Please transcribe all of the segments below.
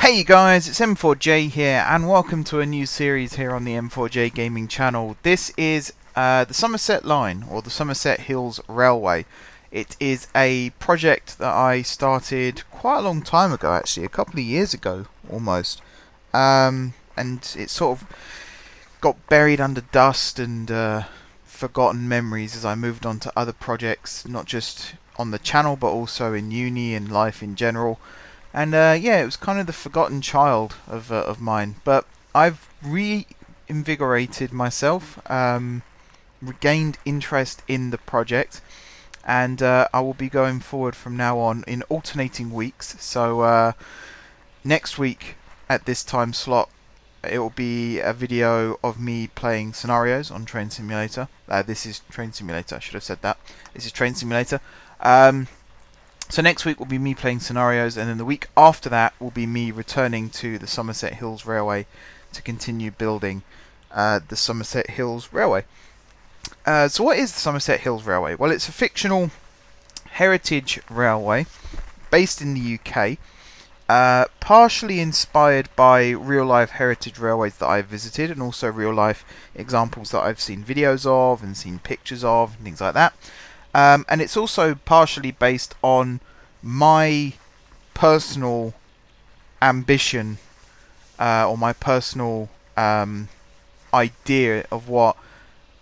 Hey guys, it's M4J here, and welcome to a new series here on the M4J Gaming channel. This is the Somerset line, or the Somerset Hills Railway. It is a project that I started quite a long time ago, actually, a couple of years ago almost. And it sort of got buried under dust and forgotten memories as I moved on to other projects, not just on the channel but also in uni and life in general. And yeah, it was kind of the forgotten child of mine. But I've reinvigorated myself, regained interest in the project, and I will be going forward from now on in alternating weeks. So next week at this time slot, it will be a video of me playing scenarios on Train Simulator. This is Train Simulator, I should have said that. This is Train Simulator. So next week will be me playing scenarios, and then the week after that will be me returning to the Somerset Hills Railway to continue building the Somerset Hills Railway. So what is the Somerset Hills Railway? Well, it's a fictional heritage railway based in the UK, partially inspired by real-life heritage railways that I've visited, and also real-life examples that I've seen videos of and seen pictures of and things like that. And it's also partially based on my personal ambition or my personal idea of what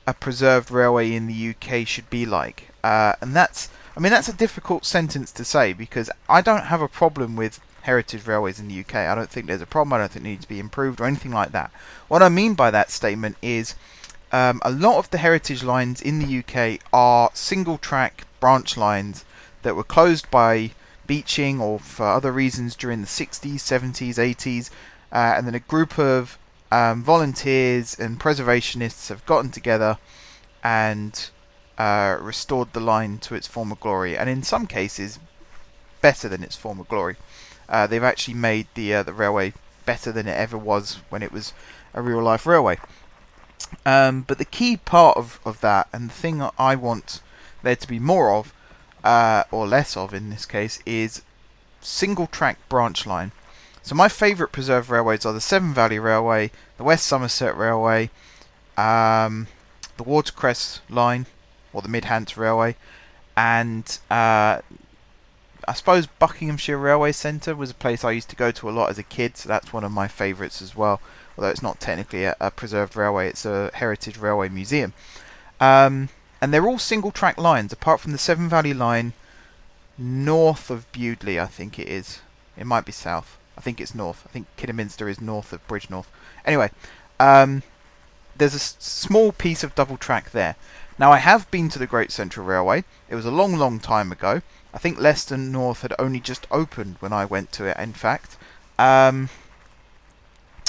a preserved railway in the UK should be like. And that's a difficult sentence to say, because I don't have a problem with heritage railways in the UK. I don't think there's a problem. I don't think they need to be improved or anything like that. What I mean by that statement is a lot of the heritage lines in the UK are single track branch lines that were closed by beaching or for other reasons during the 60s, 70s, 80s, and then a group of volunteers and preservationists have gotten together and restored the line to its former glory, and in some cases better than its former glory. They've actually made the railway better than it ever was when it was a real life railway. But the key part of that, and the thing that I want there to be more of, or less of in this case, is single track branch line. So my favourite preserved railways are the Severn Valley Railway, the West Somerset Railway, the Watercress Line, or the Midhants Railway, and I suppose Buckinghamshire Railway Centre was a place I used to go to a lot as a kid, so that's one of my favourites as well. Although it's not technically a preserved railway, it's a heritage railway museum. And they're all single track lines, apart from the Severn Valley line north of Bewdley, I think it is. It might be south. I think it's north. I think Kidderminster is north of Bridgnorth. Anyway, there's a small piece of double track there. Now, I have been to the Great Central Railway. It was a long, long time ago. I think Leicester North had only just opened when I went to it, in fact.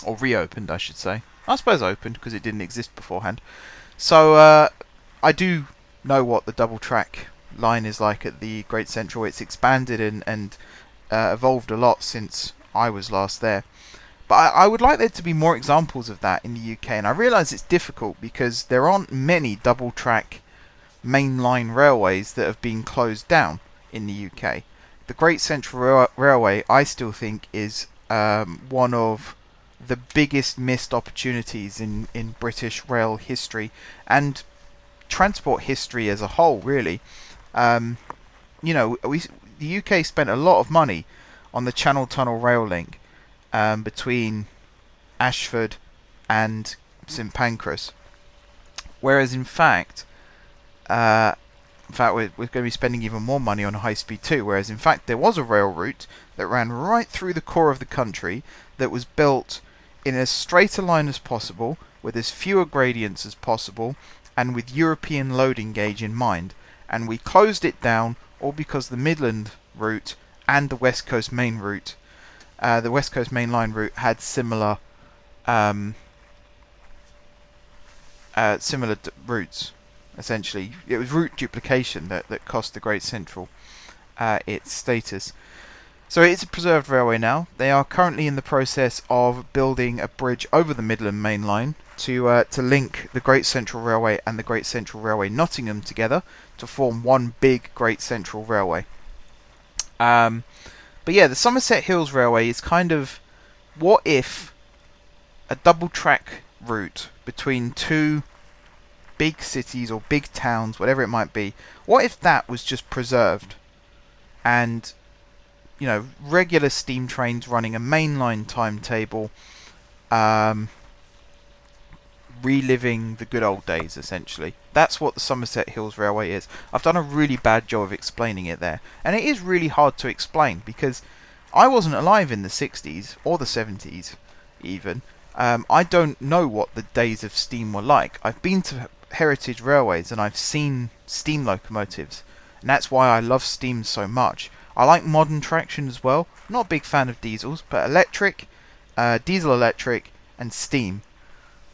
Or reopened, I should say. I suppose opened, because it didn't exist beforehand. So, I do know what the double track line is like at the Great Central. It's expanded and evolved a lot since I was last there. But I would like there to be more examples of that in the UK, and I realise it's difficult because there aren't many double track mainline railways that have been closed down in the UK. The Great Central Railway, I still think, is one of the biggest missed opportunities in British rail history and transport history as a whole, really. You know, the UK spent a lot of money on the Channel Tunnel rail link between Ashford and St Pancras, whereas in fact we're going to be spending even more money on High Speed 2, whereas in fact there was a rail route that ran right through the core of the country that was built in as straight a line as possible, with as fewer gradients as possible, and with European loading gauge in mind. And we closed it down, all because the Midland route and the West Coast Main route, the West Coast Main Line route, had similar routes. Essentially, it was route duplication that cost the Great Central its status. So it's a preserved railway now. They are currently in the process of building a bridge over the Midland Main Line to link the Great Central Railway and the Great Central Railway Nottingham together to form one big Great Central Railway. But yeah, the Somerset Hills Railway is kind of what if a double track route between two big cities or big towns, whatever it might be, what if that was just preserved and, regular steam trains running a mainline timetable, reliving the good old days, essentially. That's what the Somerset Hills Railway is. I've done a really bad job of explaining it there, and it is really hard to explain because I wasn't alive in the 60s or the 70s even. I don't know what the days of steam were like. I've been to heritage railways and I've seen steam locomotives, and that's why I love steam so much. I like modern traction as well. Not a big fan of diesels, but electric, diesel electric, and steam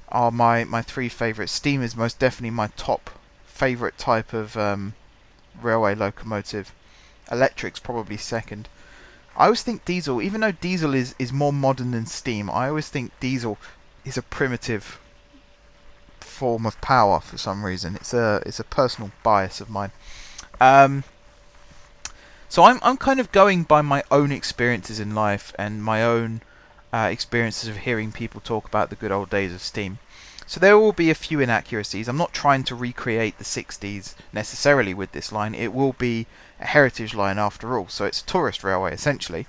are my three favourites. Steam is most definitely my top favourite type of railway locomotive. Electric's probably second. I always think diesel, even though diesel is more modern than steam, I always think diesel is a primitive form of power for some reason. It's a personal bias of mine. So I'm kind of going by my own experiences in life and my own experiences of hearing people talk about the good old days of steam. So there will be a few inaccuracies. I'm not trying to recreate the 60s necessarily with this line. It will be a heritage line after all, so it's a tourist railway essentially.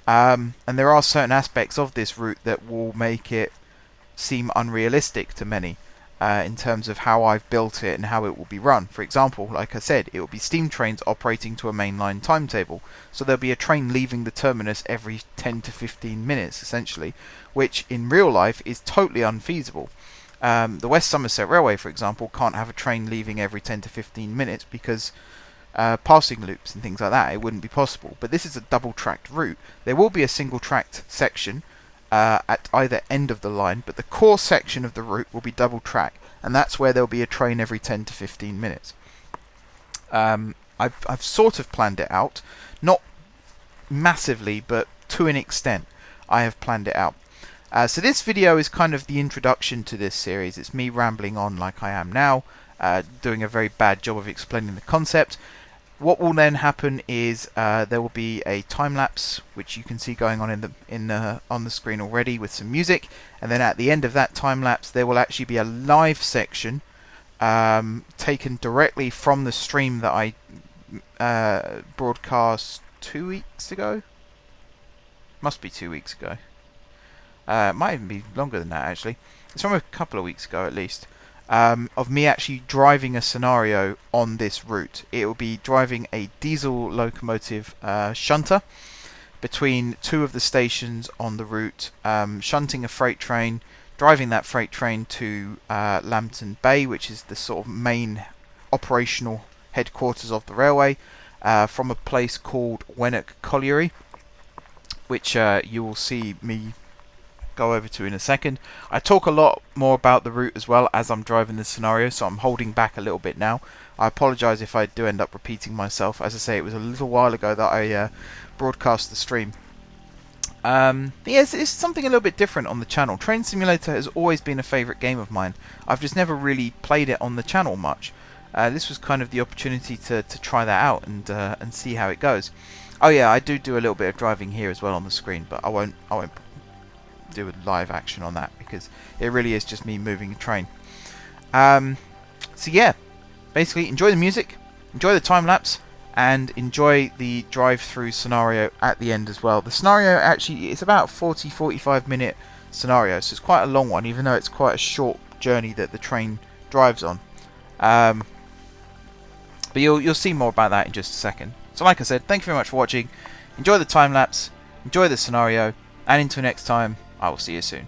And there are certain aspects of this route that will make it seem unrealistic to many in terms of how I've built it and how it will be run. For example, like I said, it will be steam trains operating to a mainline timetable. So there'll be a train leaving the terminus every 10 to 15 minutes essentially, which in real life is totally unfeasible. The West Somerset Railway, for example, can't have a train leaving every 10 to 15 minutes because passing loops and things like that, it wouldn't be possible. But this is a double-tracked route. There will be a single-tracked section at either end of the line, but the core section of the route will be double-track, and that's where there'll be a train every 10 to 15 minutes. I've sort of planned it out, not massively, but to an extent I have planned it out. So this video is kind of the introduction to this series. It's me rambling on like I am now, doing a very bad job of explaining the concept. What will then happen is there will be a time lapse, which you can see going on on the screen already with some music, and then at the end of that time lapse there will actually be a live section taken directly from the stream that I broadcast 2 weeks ago. Must be 2 weeks ago. It might even be longer than that actually. It's from a couple of weeks ago at least. Of me actually driving a scenario on this route. It will be driving a diesel locomotive shunter between two of the stations on the route, shunting a freight train, driving that freight train to Lambton Bay, which is the sort of main operational headquarters of the railway, from a place called Wennock Colliery, which you will see me go over to in a second. I talk a lot more about the route as well as I'm driving the scenario, so I'm holding back a little bit now. I apologise if I do end up repeating myself. As I say, it was a little while ago that I broadcast the stream. Yes, it's something a little bit different on the channel. Train Simulator has always been a favourite game of mine. I've just never really played it on the channel much. This was kind of the opportunity to try that out and see how it goes. Oh yeah, I do a little bit of driving here as well on the screen, but I won't do a live action on that because it really is just me moving a train. So yeah, basically enjoy the music, enjoy the time lapse, and enjoy the drive-through scenario at the end as well. The scenario actually is about 40-45 minute scenario, so it's quite a long one, even though it's quite a short journey that the train drives on. But you'll see more about that in just a second. So like I said, thank you very much for watching. Enjoy the time lapse, enjoy the scenario, and until next time, I will see you soon.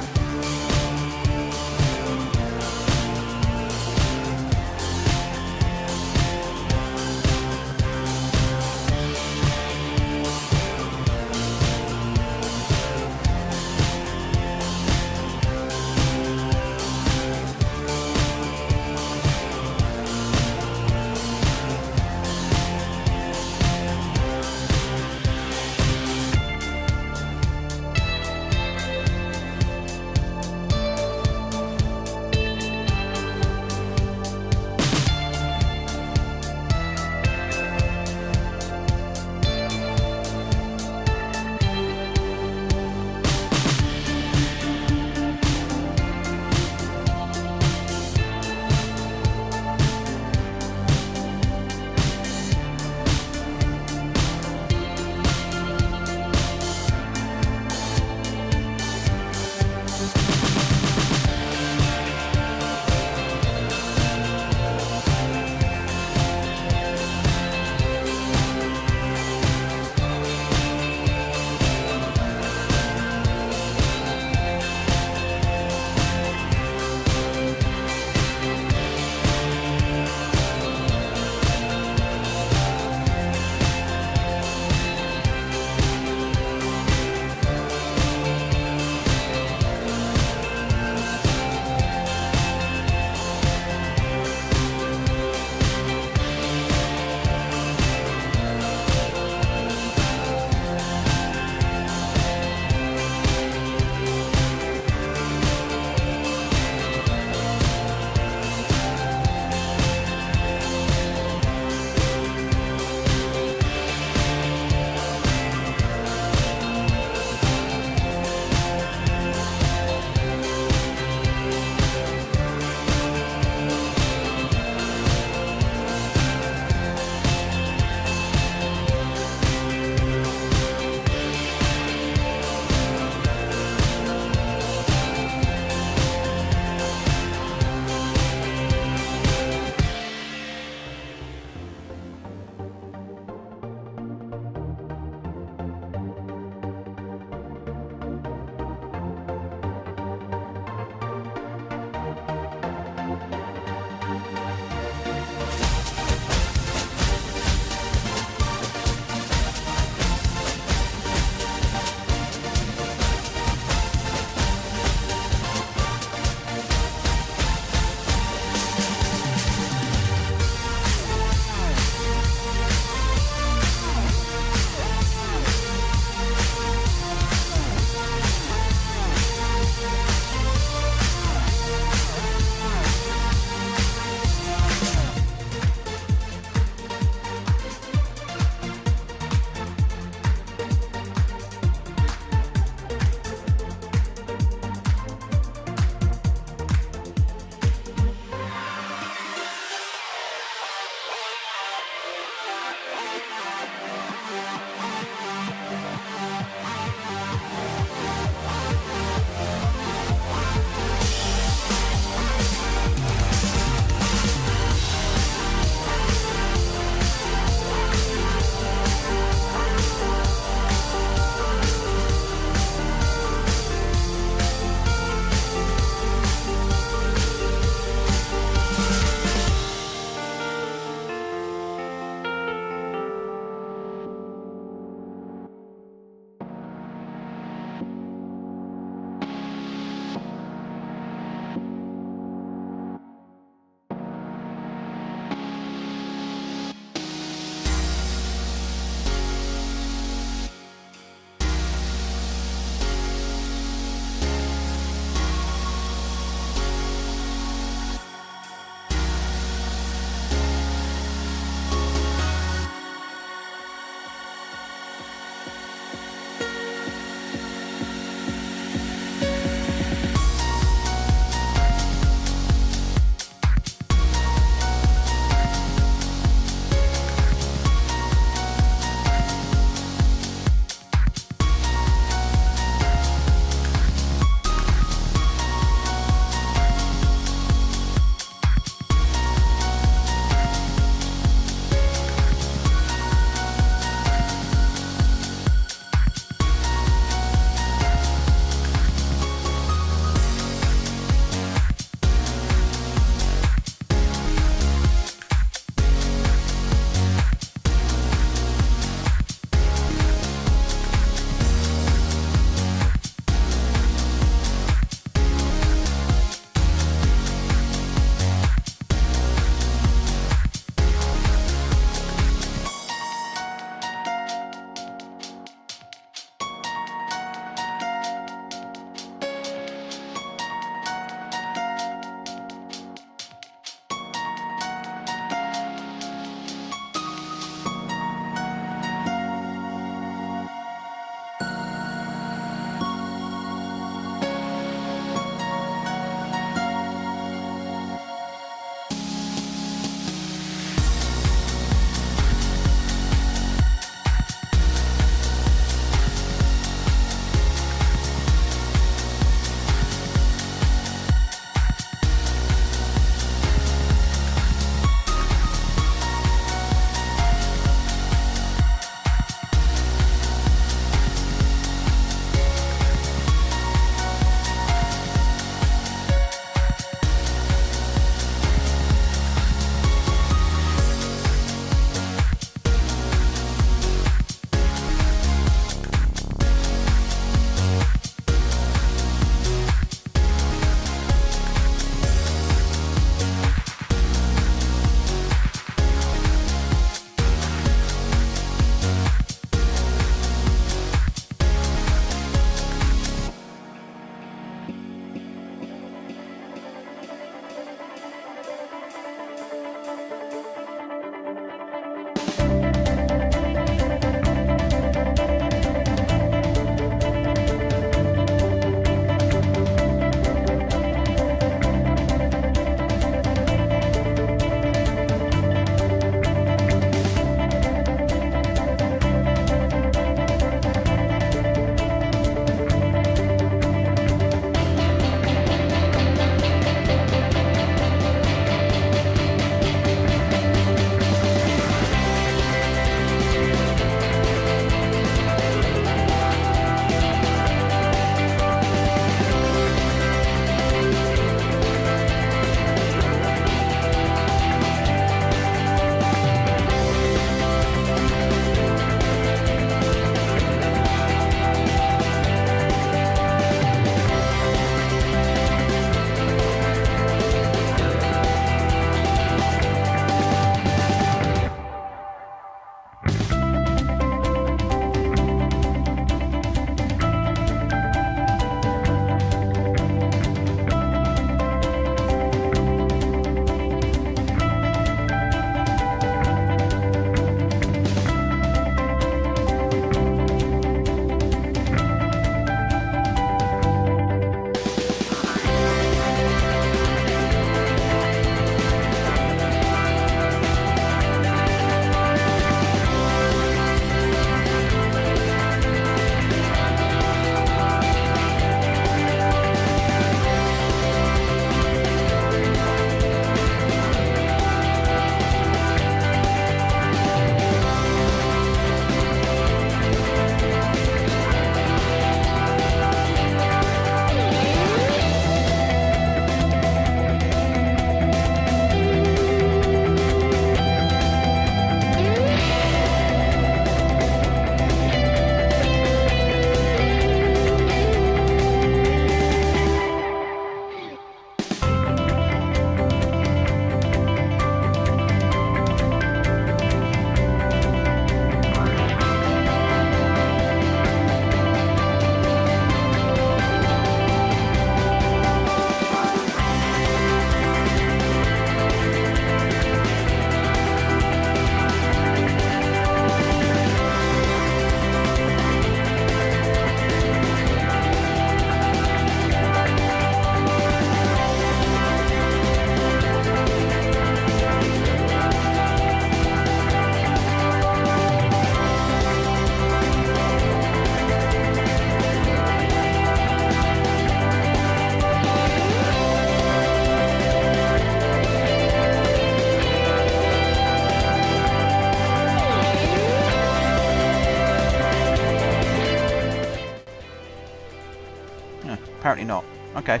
Apparently not. Okay.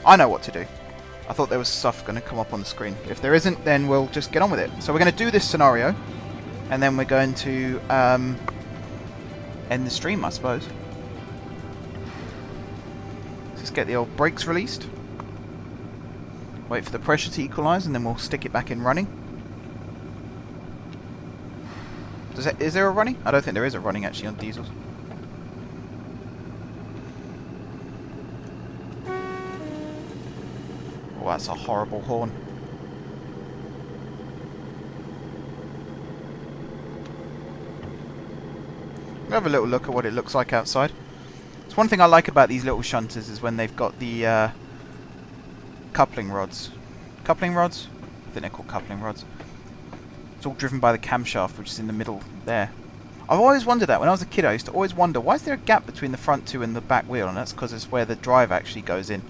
I know what to do. I thought there was stuff going to come up on the screen. If there isn't, then we'll just get on with it. So we're going to do this scenario, and then we're going to end the stream, I suppose. Let's get the old brakes released. Wait for the pressure to equalise, and then we'll stick it back in running. Is there a running? I don't think there is a running actually on diesels. Oh, that's a horrible horn. We'll have a little look at what it looks like outside. It's one thing I like about these little shunters is when they've got the coupling rods. Coupling rods? I think they're called coupling rods. It's all driven by the camshaft, which is in the middle there. I've always wondered that. When I was a kid, I used to always wonder, why is there a gap between the front two and the back wheel? And that's because it's where the drive actually goes in.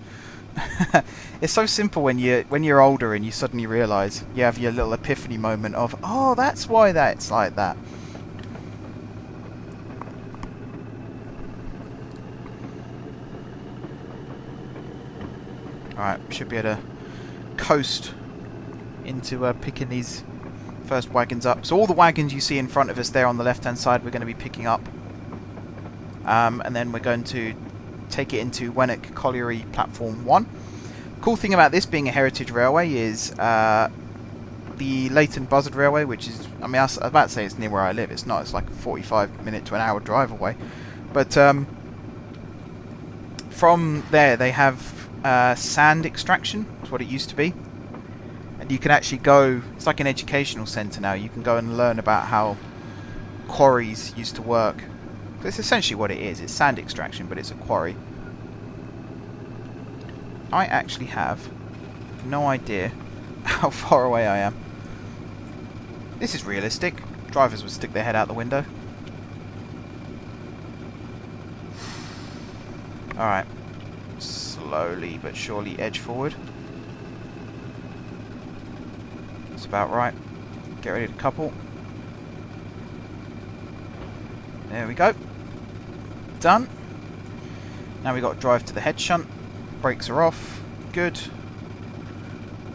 It's so simple when you're older and you suddenly realise, you have your little epiphany moment of, oh, that's why that's like that. Alright, should be able to coast into picking these first wagons up. So all the wagons you see in front of us there on the left hand side we're going to be picking up. And then we're going to take it into Wenwick Colliery Platform 1. Cool thing about this being a heritage railway is the Leighton Buzzard Railway, which is, I mean, I was about to say it's near where I live. It's not. It's like a 45-minute to an hour drive away. But from there they have sand extraction. That's what it used to be. And you can actually go, it's like an educational centre now. You can go and learn about how quarries used to work. That's essentially what it is. It's sand extraction, but it's a quarry. I actually have no idea how far away I am. This is realistic. Drivers would stick their head out the window. Alright. Slowly but surely edge forward. That's about right. Get ready to couple. There we go. Done. Now we got to drive to the head shunt. Brakes are off. Good.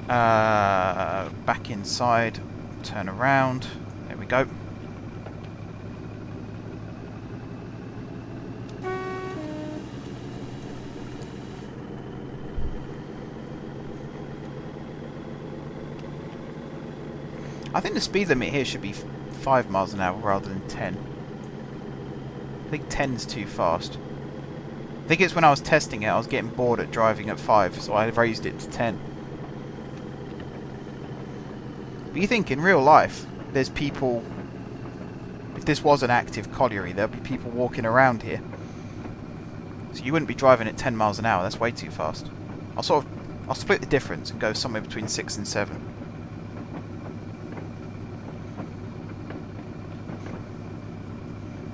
Back inside. Turn around. There we go. I think the speed limit here should be 5 miles an hour rather than 10. I think 10's too fast. I think it's when I was testing it, I was getting bored at driving at 5, so I raised it to 10. But you think in real life, there's people, if this was an active colliery, there'd be people walking around here. So you wouldn't be driving at 10 miles an hour, that's way too fast. I'll split the difference and go somewhere between 6 and 7.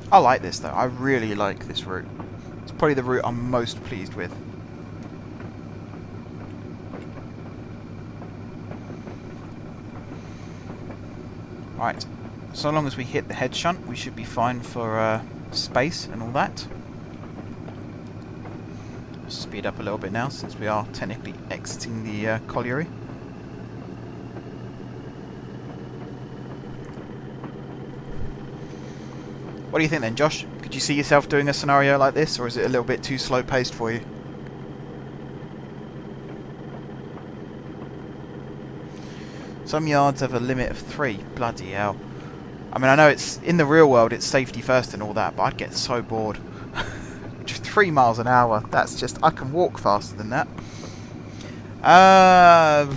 I like this though, I really like this route. It's probably the route I'm most pleased with. Right, so long as we hit the head shunt, we should be fine for space and all that. Speed up a little bit now, since we are technically exiting the colliery. What do you think then, Josh? Could you see yourself doing a scenario like this, or is it a little bit too slow-paced for you? Some yards have a limit of 3. Bloody hell. I mean, I know it's in the real world, it's safety first and all that, but I'd get so bored. Just 3 miles an hour. That's just, I can walk faster than that. I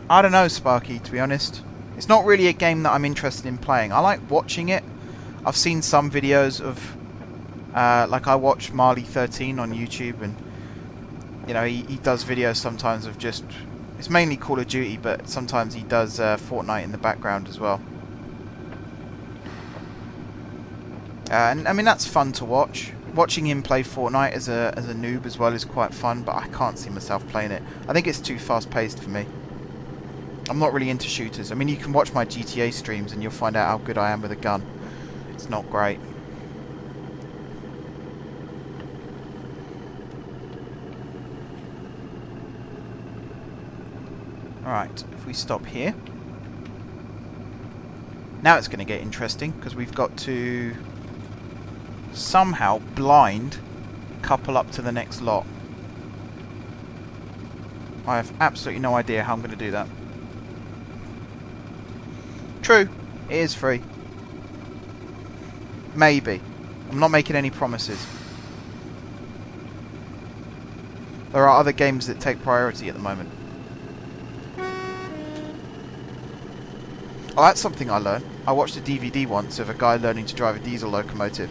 don't know, Sparky, to be honest. It's not really a game that I'm interested in playing. I like watching it. I've seen some videos of, like I watch Marley13 on YouTube, and you know he does videos sometimes of just, it's mainly Call of Duty, but sometimes he does Fortnite in the background as well. And I mean that's fun to watch. Watching him play Fortnite as a noob as well is quite fun, but I can't see myself playing it. I think it's too fast paced for me. I'm not really into shooters. I mean, you can watch my GTA streams and you'll find out how good I am with a gun. It's not great. Right, if we stop here. Now it's going to get interesting, because we've got to somehow blind couple up to the next lot. I have absolutely no idea how I'm going to do that. True, it is free. Maybe. I'm not making any promises. There are other games that take priority at the moment. Oh, that's something I learned. I watched a DVD once of a guy learning to drive a diesel locomotive.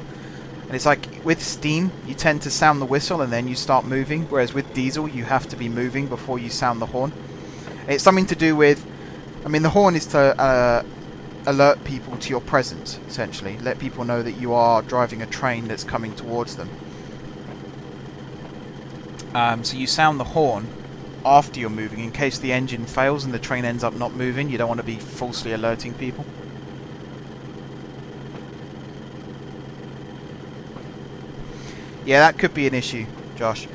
And it's like, with steam, you tend to sound the whistle and then you start moving. Whereas with diesel, you have to be moving before you sound the horn. It's something to do with... I mean, the horn is to alert people to your presence, essentially. Let people know that you are driving a train that's coming towards them. So you sound the horn after you're moving, in case the engine fails and the train ends up not moving. You don't want to be falsely alerting people. Yeah, that could be an issue, Josh.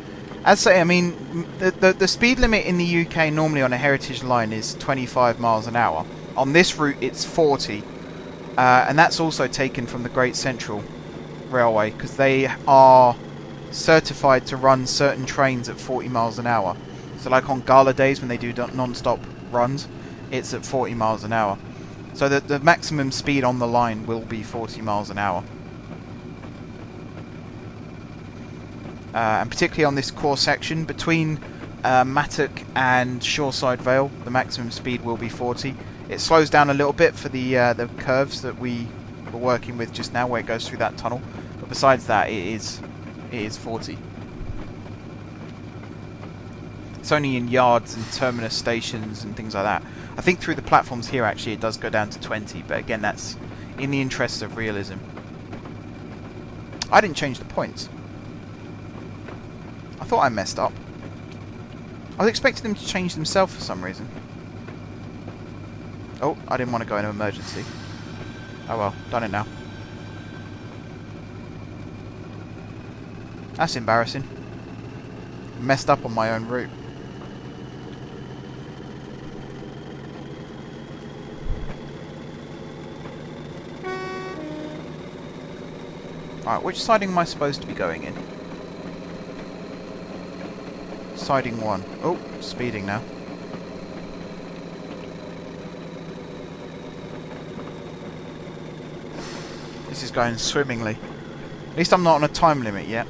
As I say, I mean, the speed limit in the UK normally on a heritage line is 25 miles an hour. On this route, it's 40. And that's also taken from the Great Central Railway, because they are certified to run certain trains at 40 miles an hour. So like on gala days when they do non-stop runs, it's at 40 miles an hour. So the maximum speed on the line will be 40 miles an hour. And particularly on this core section, between Mattock and Shoreside Vale, the maximum speed will be 40. It slows down a little bit for the curves that we were working with just now, where it goes through that tunnel. But besides that, it is 40. It's only in yards and terminus stations and things like that. I think through the platforms here, actually, it does go down to 20. But again, that's in the interests of realism. I didn't change the points. I thought I messed up. I was expecting them to change themselves for some reason. Oh, I didn't want to go into emergency. Oh well, done it now. That's embarrassing. Messed up on my own route. Alright, which siding am I supposed to be going in? Siding 1. Oh, speeding now. This is going swimmingly. At least I'm not on a time limit yet.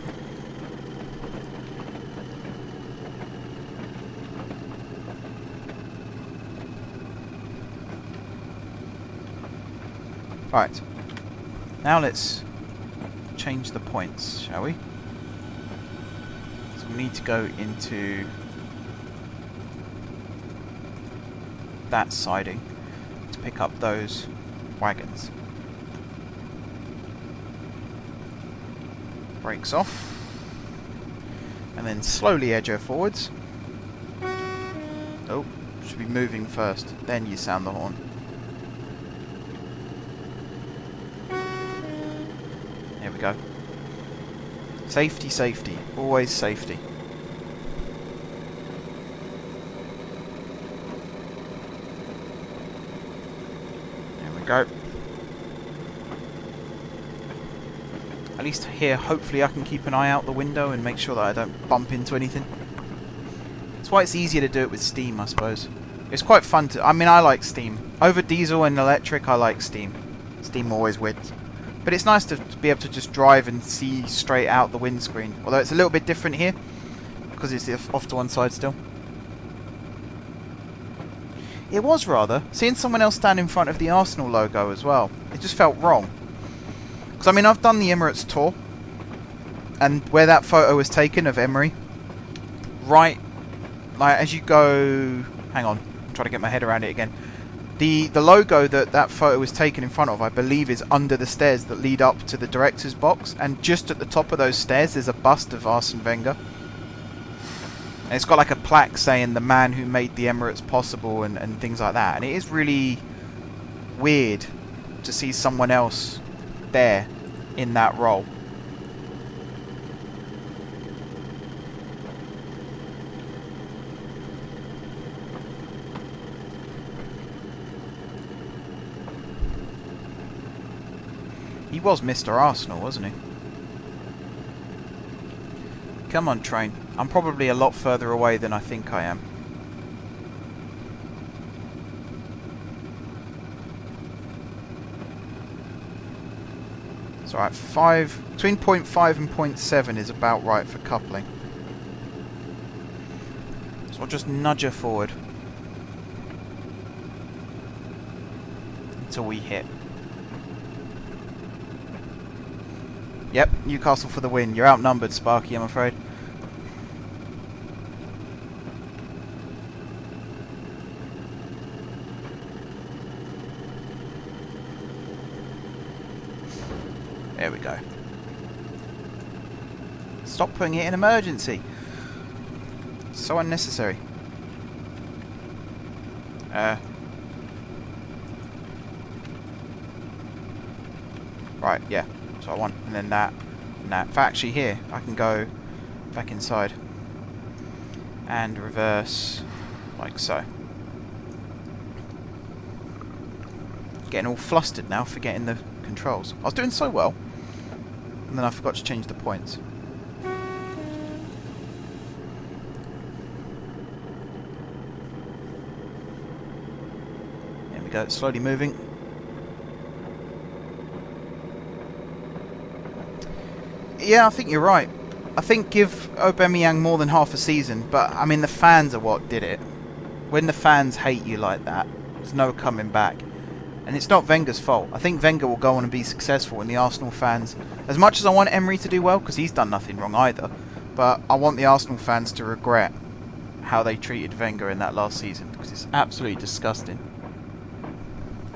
Right. Now let's change the points, shall we? So we need to go into that siding to pick up those wagons. Brakes off. And then slowly edge her forwards. Oh, should be moving first, then you sound the horn. There we go. Safety, safety. Always safety. There we go. At least here, hopefully I can keep an eye out the window and make sure that I don't bump into anything. That's why it's easier to do it with steam, I suppose. It's quite fun to... I mean, I like steam. Over diesel and electric, I like steam. Steam always wins. But it's nice to be able to just drive and see straight out the windscreen. Although it's a little bit different here, because it's off to one side still. It was rather. Seeing someone else stand in front of the Arsenal logo as well. It just felt wrong. Because, I mean, I've done the Emirates tour. And where that photo was taken of Emery, right, like, as you go... Hang on, I'm trying to get my head around it again. The logo that photo was taken in front of, I believe, is under the stairs that lead up to the director's box. And just at the top of those stairs, there's a bust of Arsene Wenger. And it's got like a plaque saying the man who made the Emirates possible and things like that. And it is really weird to see someone else there in that role. He was Mr. Arsenal, wasn't he? Come on, train. I'm probably a lot further away than I think I am. It's alright, between 0.5 and 0.7 is about right for coupling. So I'll just nudge her forward until we hit. Yep, Newcastle for the win. You're outnumbered, Sparky, I'm afraid. There we go. Stop putting it in emergency. So unnecessary. Right, yeah. So I want, and then that, and that. In fact, actually here, I can go back inside and reverse like so. Getting all flustered now, forgetting the controls. I was doing so well, and then I forgot to change the points. There we go, it's slowly moving. Yeah, I think you're right. I think give Aubameyang more than half a season, but I mean the fans are what did it. When the fans hate you like that, there's no coming back. And it's not Wenger's fault. I think Wenger will go on and be successful, and the Arsenal fans, as much as I want Emery to do well, because he's done nothing wrong either, but I want the Arsenal fans to regret how they treated Wenger in that last season, because it's absolutely disgusting.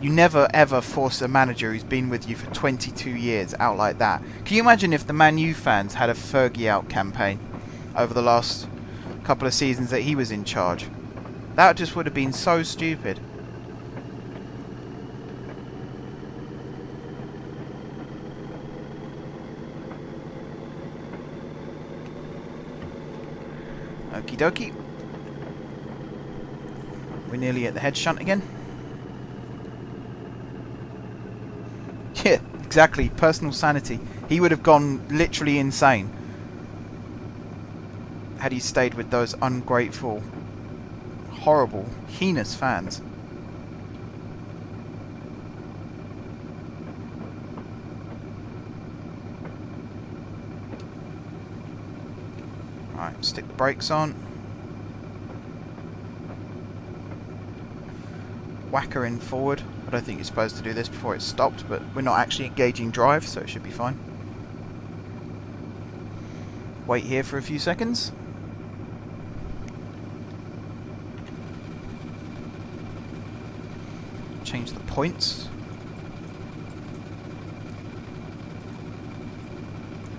You never ever force a manager who's been with you for 22 years out like that. Can you imagine if the Man U fans had a Fergie out campaign over the last couple of seasons that he was in charge? That just would have been so stupid. Okie dokie. We're nearly at the head shunt again. Yeah, exactly. Personal sanity. He would have gone literally insane had he stayed with those ungrateful, horrible, heinous fans. Alright, stick the brakes on. Whack her in forward. I don't think you're supposed to do this before it's stopped, but we're not actually engaging drive, so it should be fine. Wait here for a few seconds. Change the points.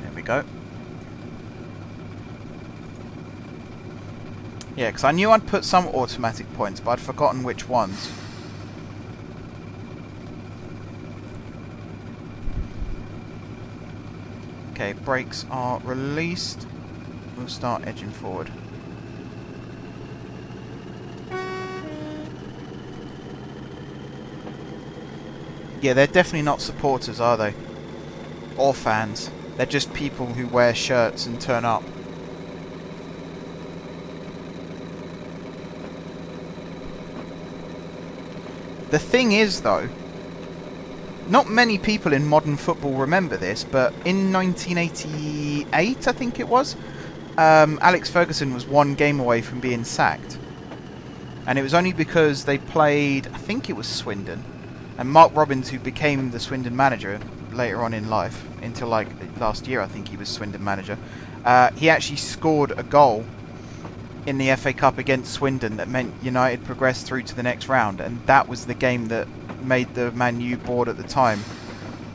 There we go. Yeah, because I knew I'd put some automatic points, but I'd forgotten which ones. Okay, brakes are released. We'll start edging forward. Yeah, they're definitely not supporters, are they? Or fans. They're just people who wear shirts and turn up. The thing is, though, not many people in modern football remember this, but in 1988, I think it was, Alex Ferguson was one game away from being sacked. And it was only because they played, I think it was Swindon, and Mark Robbins, who became the Swindon manager later on in life, until like last year I think he was Swindon manager, he actually scored a goal in the FA Cup against Swindon that meant United progressed through to the next round, and that was the game that made the Man U board at the time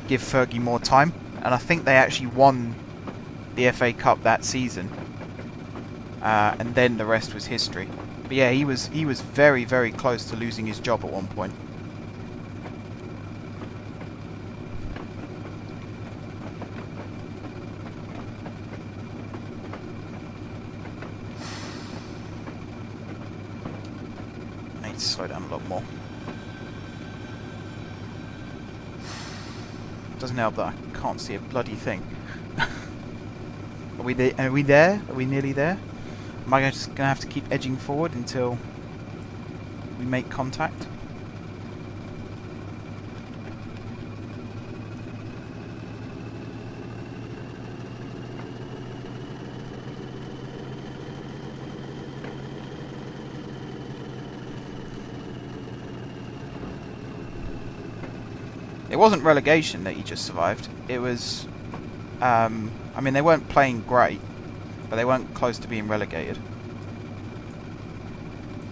give Fergie more time, and I think they actually won the FA Cup that season, and then the rest was history. But yeah, he was very, very close to losing his job at one point. I need to slow down a lot more. Doesn't help that I can't see a bloody thing. Are we there? Are we there? Are we nearly there? Am I just going to have to keep edging forward until we make contact? It wasn't relegation that he just survived. It was, I mean, they weren't playing great, but they weren't close to being relegated.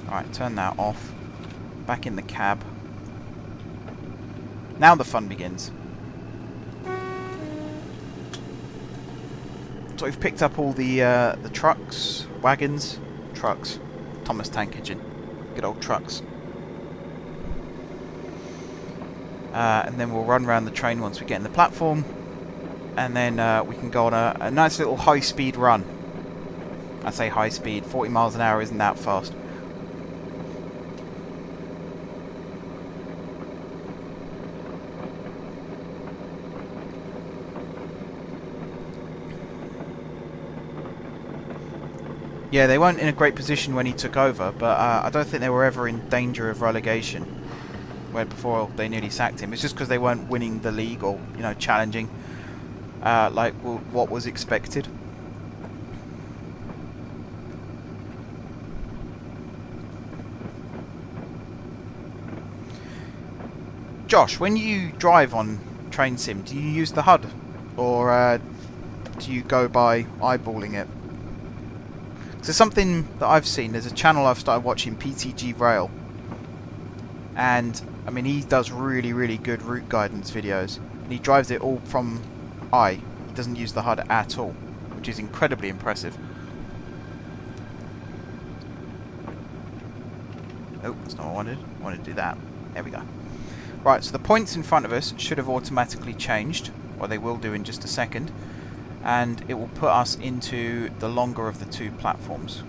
Alright, turn that off. Back in the cab. Now the fun begins. So we've picked up all the trucks, wagons, trucks, Thomas Tank Engine, good old trucks. And then we'll run around the train once we get in the platform, and then we can go on a nice little high-speed run. I say high-speed, 40 miles an hour isn't that fast. Yeah, they weren't in a great position when he took over, but I don't think they were ever in danger of relegation. Where before they nearly sacked him. It's just because they weren't winning the league or, you know, challenging like what was expected. Josh, when you drive on Train Sim, do you use the HUD or do you go by eyeballing it? So something that I've seen, there's a channel I've started watching, PTG Rail, and I mean, he does really, really good route guidance videos, and he drives it all from eye. He doesn't use the HUD at all, which is incredibly impressive. Oh, that's not what I wanted. I wanted to do that. There we go. Right, so the points in front of us should have automatically changed, or they will do in just a second, and it will put us into the longer of the two platforms.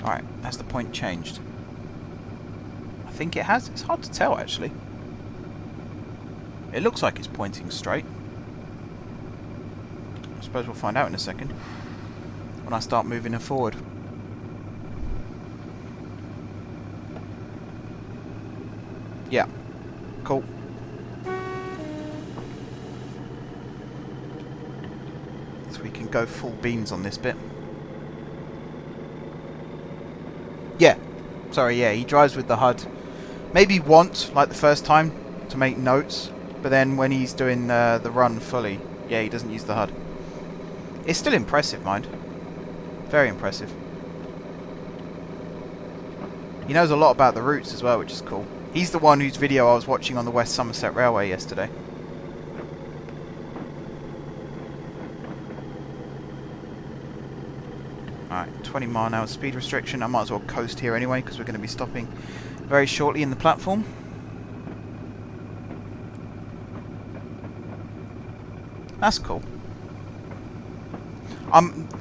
Alright, has the point changed? I think it has. It's hard to tell, actually. It looks like it's pointing straight. I suppose we'll find out in a second when I start moving it forward. Yeah. Cool. So we can go full beams on this bit. Yeah, sorry, yeah, he drives with the HUD. Maybe once, like the first time, to make notes, but then when he's doing the run fully, yeah, he doesn't use the HUD. It's still impressive, mind. Very impressive. He knows a lot about the routes as well, which is cool. He's the one whose video I was watching on the West Somerset Railway yesterday. Alright, 20-mile-an-hour speed restriction. I might as well coast here anyway, because we're going to be stopping very shortly in the platform. That's cool.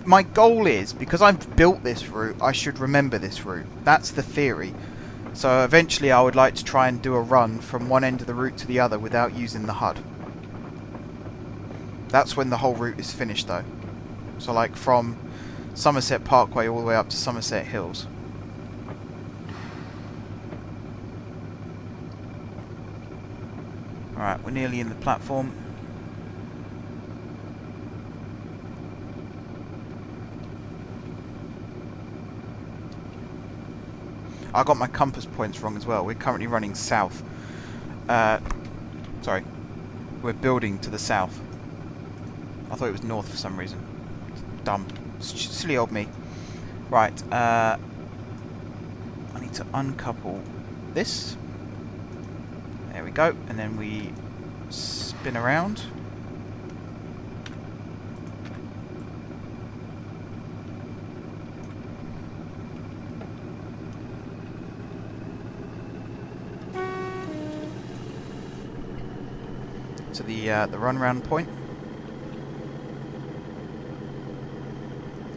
My goal is, because I've built this route, I should remember this route. That's the theory. So eventually I would like to try and do a run from one end of the route to the other without using the HUD. That's when the whole route is finished though. So like from Somerset Parkway all the way up to Somerset Hills. Alright, we're nearly in the platform. I got my compass points wrong as well. We're currently running south. Sorry. We're building to the south. I thought it was north for some reason. Dumb. Silly old me. Right. I need to uncouple this. There we go. And then we spin around. To the run round point.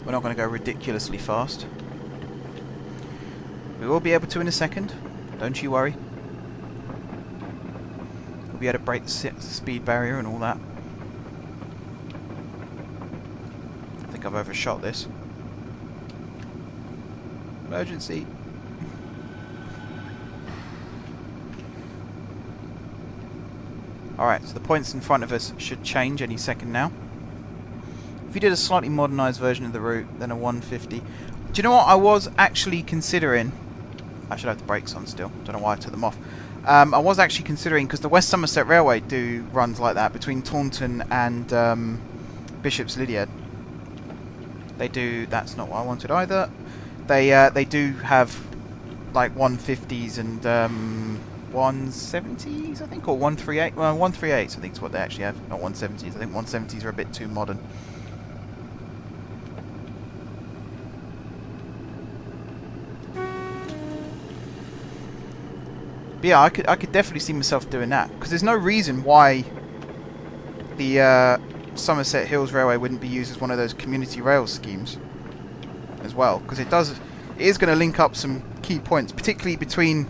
We're not going to go ridiculously fast. We will be able to in a second. Don't you worry. We'll be able to break the speed barrier and all that. I think I've overshot this. Emergency. Alright, so the points in front of us should change any second now. If you did a slightly modernised version of the route, then a 150. Do you know what I was actually considering? I should have the brakes on still. Don't know why I took them off. I was actually considering, because the West Somerset Railway do runs like that between Taunton and Bishop's Lydeard. They do. That's not what I wanted either. They do have like 150s and 170s, I think, or 138. Well, 138s I think is what they actually have. Not 170s. I think 170s are a bit too modern. But yeah, I could definitely see myself doing that, because there's no reason why the Somerset Hills Railway wouldn't be used as one of those community rail schemes as well, because it is going to link up some key points, particularly between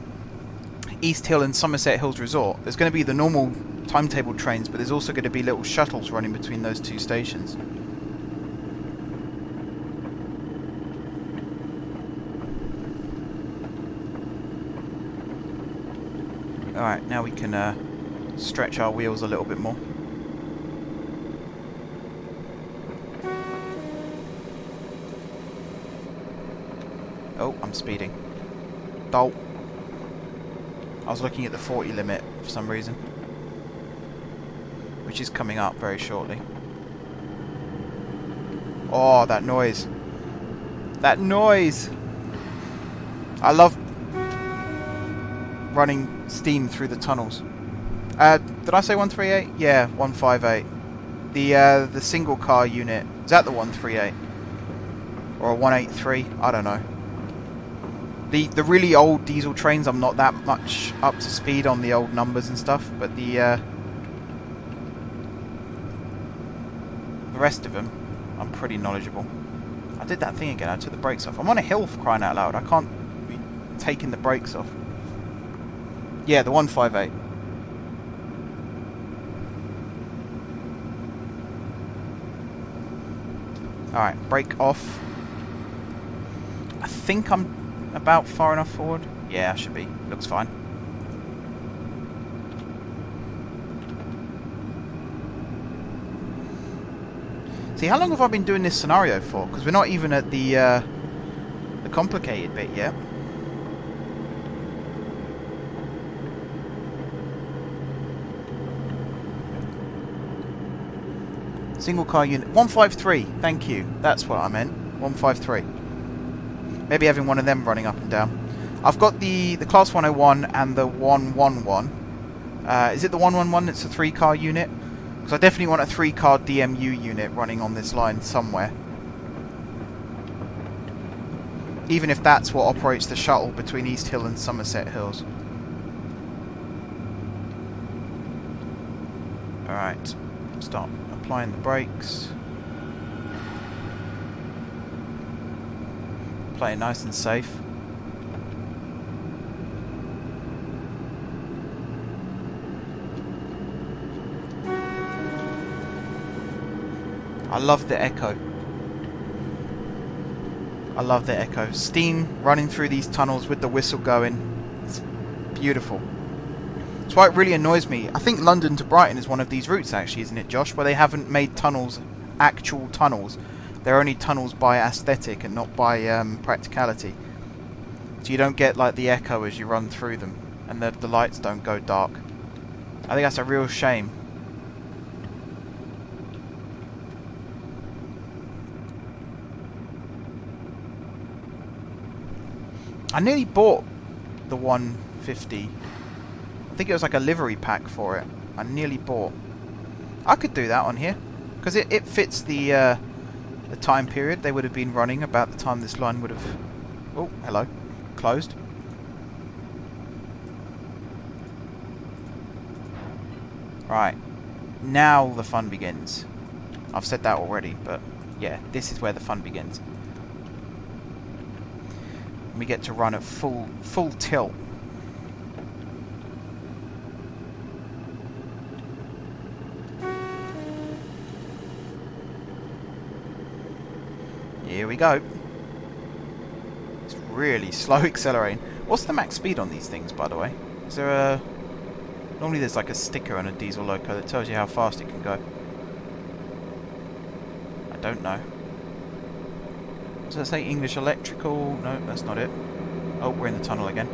East Hill and Somerset Hills Resort. There's going to be the normal timetable trains, but there's also going to be little shuttles running between those two stations. Alright, now we can stretch our wheels a little bit more. Oh, I'm speeding. Dolt. I was looking at the 40 limit for some reason, which is coming up very shortly. Oh, that noise. That noise! I love running steam through the tunnels. Did I say 138? Yeah, 158. The single car unit, is that the 138? Or a 183? I don't know. The really old diesel trains, I'm not that much up to speed on the old numbers and stuff, but the rest of them, I'm pretty knowledgeable. I did that thing again, I took the brakes off. I'm on a hill, for crying out loud, I can't be taking the brakes off. Yeah, the 158. Alright, brake off. I think I'm about far enough forward. Yeah, I should be. Looks fine. See, how long have I been doing this scenario for? Because we're not even at the complicated bit yet. Single car unit. 153. Thank you. That's what I meant. 153. Maybe having one of them running up and down. I've got the Class 101 and the 111. Is it the 111 that's a 3-car unit? Because I definitely want a 3-car DMU unit running on this line somewhere. Even if that's what operates the shuttle between East Hill and Somerset Hills. Alright. Start applying the brakes. Playing nice and safe. I love the echo. I love the echo. Steam running through these tunnels with the whistle going. It's beautiful. That's why it really annoys me. I think London to Brighton is one of these routes actually, isn't it, Josh? Where they haven't made tunnels, actual tunnels. They're only tunnels by aesthetic and not by practicality. So you don't get like the echo as you run through them, and the lights don't go dark. I think that's a real shame. I nearly bought the 150. I think it was like a livery pack for it. I nearly bought. I could do that on here, because it fits the time period they would have been running about the time this line would have... Oh, hello. Closed. Right. Now the fun begins. I've said that already, but Yeah, this is where the fun begins. We get to run at full tilt. Here we go. It's really slow accelerating. What's the max speed on these things, by the way? Is there a... Normally there's like a sticker on a diesel loco that tells you how fast it can go. I don't know. Does that say English electrical? No, that's not it. Oh, we're in the tunnel again.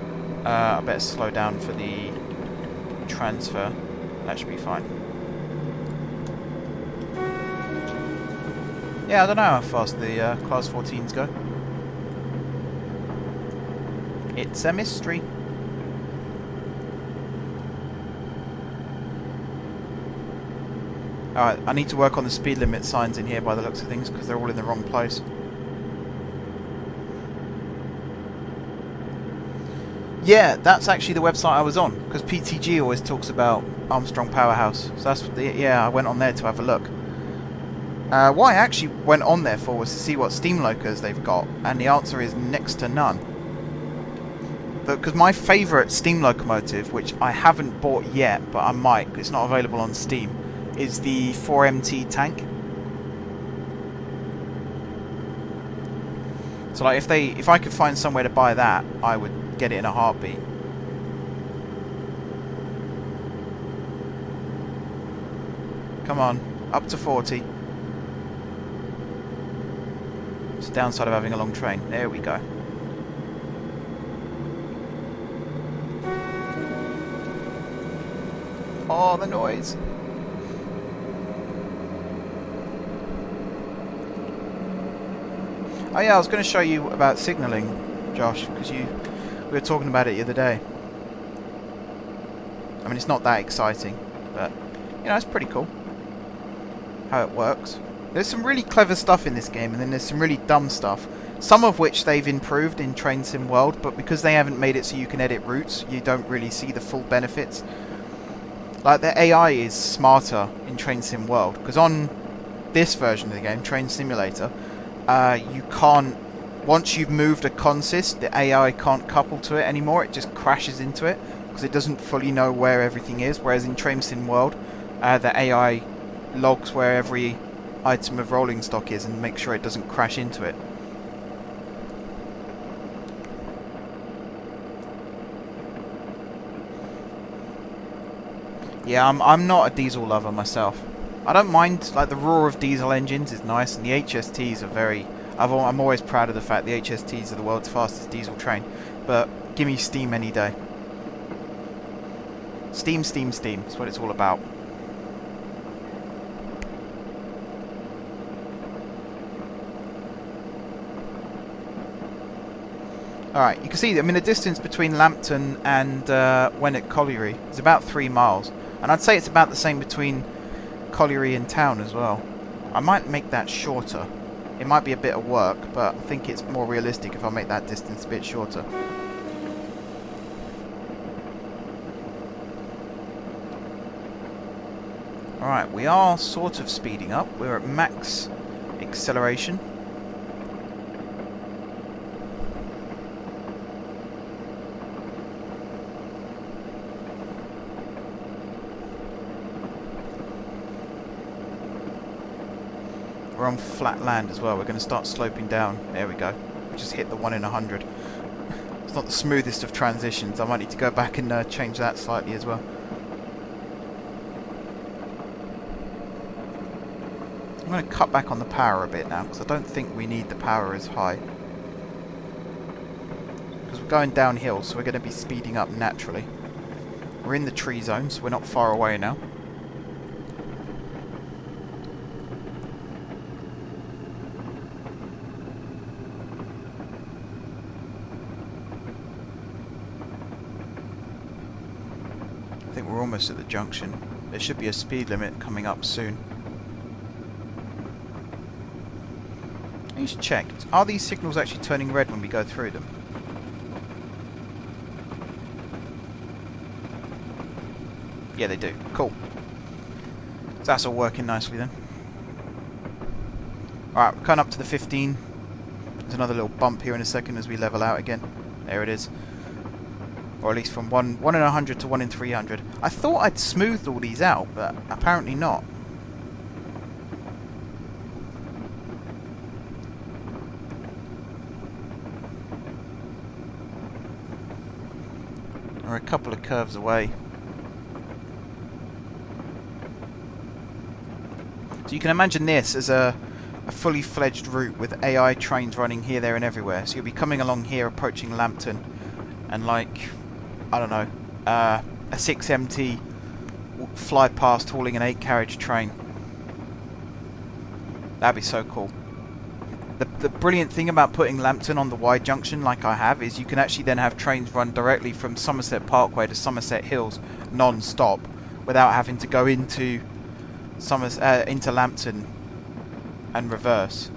I better slow down for the transfer. That should be fine. Yeah, I don't know how fast the Class 14s go. It's a mystery. Alright, I need to work on the speed limit signs in here by the looks of things, because they're all in the wrong place. Yeah, that's actually the website I was on, because PTG always talks about Armstrong Powerhouse. So that's the, yeah, I went on there to have a look. What I actually went on there for was to see what steam locos they've got, and the answer is next to none. Because my favourite steam locomotive, which I haven't bought yet, but I might, it's not available on Steam, is the 4MT tank. So like if I could find somewhere to buy that, I would get it in a heartbeat. Come on, up to 40. It's the downside of having a long train. There we go. Oh, the noise. Oh yeah, I was going to show you about signalling, Josh, because we were talking about it the other day. I mean, it's not that exciting, but, you know, it's pretty cool how it works. There's some really clever stuff in this game, and then there's some really dumb stuff. Some of which they've improved in Train Sim World, but because they haven't made it so you can edit routes, you don't really see the full benefits. Like, the AI is smarter in Train Sim World, because on this version of the game, Train Simulator, you can't, once you've moved a consist, the AI can't couple to it anymore, it just crashes into it, because it doesn't fully know where everything is, whereas in Train Sim World, the AI logs where every item of rolling stock is and makes sure it doesn't crash into it. Yeah, I'm not a diesel lover myself. I don't mind, like, the roar of diesel engines is nice, and the HSTs are very... I'm always proud of the fact the HSTs are the world's fastest diesel train, but give me steam any day. Steam, steam, steam. That's what it's all about. Alright, you can see, I mean, the distance between Lambton and Wenwick Colliery is about 3 miles. And I'd say it's about the same between Colliery and town as well. I might make that shorter. It might be a bit of work, but I think it's more realistic if I make that distance a bit shorter. Alright, we are sort of speeding up. We're at max acceleration. We're on flat land as well. We're going to start sloping down. There we go. We just hit the 1 in 100. It's not the smoothest of transitions. I might need to go back and change that slightly as well. I'm going to cut back on the power a bit now, because I don't think we need the power as high. Because we're going downhill, so we're going to be speeding up naturally. We're in the tree zone, so we're not far away now. I think we're almost at the junction. There should be a speed limit coming up soon. I need to check. Are these signals actually turning red when we go through them? Yeah, they do. Cool. So that's all working nicely then. Alright, we're coming up to the 15. There's another little bump here in a second as we level out again. There it is. Or at least from 1 in 100 to 1 in 300. I thought I'd smoothed all these out, but apparently not. We're a couple of curves away. So you can imagine this as a fully fledged route with AI trains running here, there and everywhere. So you'll be coming along here approaching Lambton and like, I don't know, a 6MT will fly past hauling an 8 carriage train. That'd be so cool. The brilliant thing about putting Lambton on the Y junction like I have is you can actually then have trains run directly from Somerset Parkway to Somerset Hills non-stop without having to go into Lambton and reverse.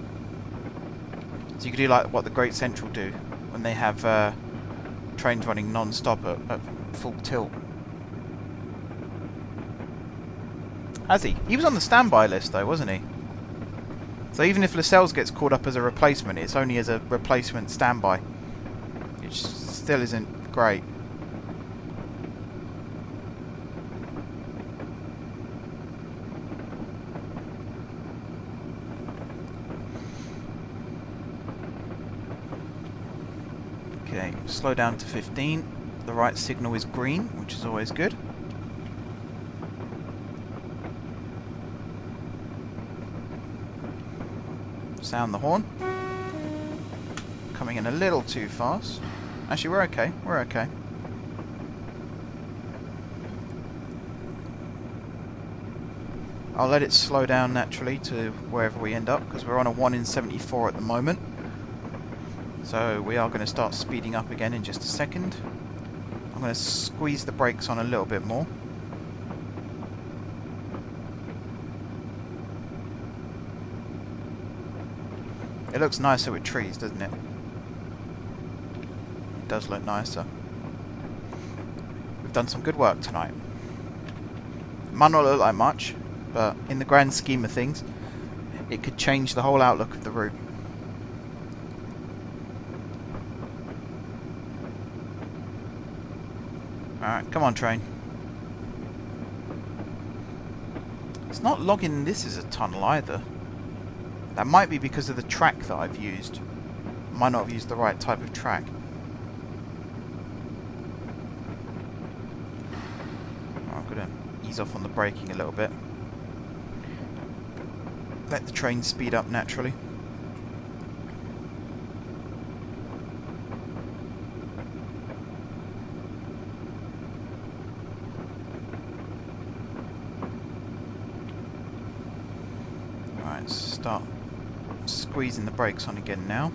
So you could do like what the Great Central do when they have trains running non-stop at full tilt. Has he? He was on the standby list though, wasn't he? So even if Lascelles gets called up as a replacement, it's only as a replacement standby, which still isn't great. Okay, slow down to 15. The right signal is green, which is always good. Sound the horn. Coming in a little too fast. Actually, we're okay. We're okay. I'll let it slow down naturally to wherever we end up, because we're on a 1 in 74 at the moment. So we are going to start speeding up again in just a second. I'm going to squeeze the brakes on a little bit more. It looks nicer with trees, doesn't it? It does look nicer. We've done some good work tonight. Might not look like much, but in the grand scheme of things, it could change the whole outlook of the route. Alright, come on train. It's not logging this as a tunnel either. That might be because of the track that I've used. I might not have used the right type of track. Oh, I'm going to ease off on the braking a little bit. Let the train speed up naturally. Alright, start squeezing the brakes on again now.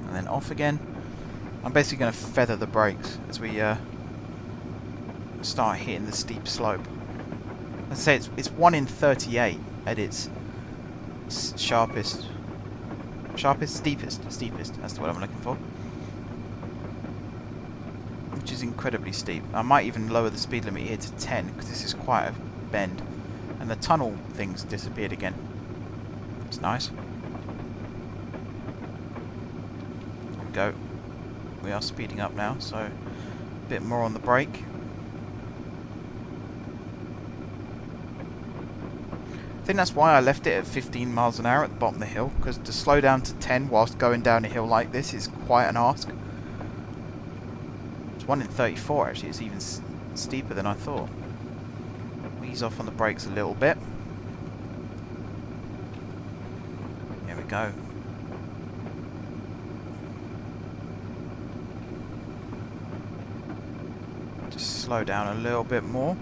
And then off again. I'm basically going to feather the brakes as we start hitting the steep slope. Let's say it's 1 in 38 at its steepest. That's the word I'm looking for. Which is incredibly steep. I might even lower the speed limit here to 10 because this is quite a bend. And the tunnel thing's disappeared again. It's nice. There we go. We are speeding up now, so a bit more on the brake. I think that's why I left it at 15 miles an hour at the bottom of the hill, because to slow down to 10 whilst going down a hill like this is quite an ask. It's 1 in 34 actually, it's even steeper than I thought. Ease off on the brakes a little bit. There we go. Just slow down a little bit more.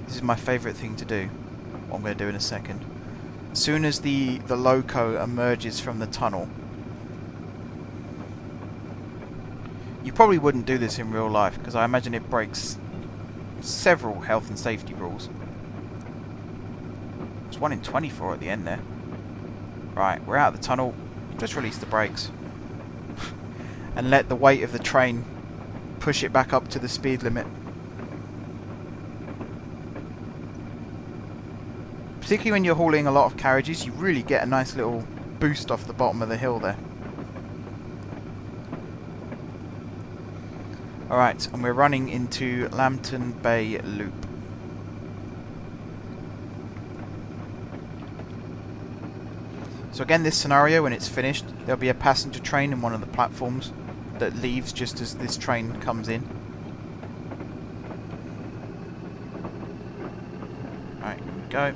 This is my favourite thing to do. What I'm going to do in a second. As soon as the loco emerges from the tunnel. You probably wouldn't do this in real life because I imagine it breaks several health and safety rules. It's 1 in 24 at the end there. Right, we're out of the tunnel. Just release the brakes. And let the weight of the train push it back up to the speed limit. Particularly when you're hauling a lot of carriages, you really get a nice little boost off the bottom of the hill there. Alright, and we're running into Lambton Bay Loop. So again, this scenario, when it's finished, there'll be a passenger train in one of the platforms that leaves just as this train comes in. Right, here we go.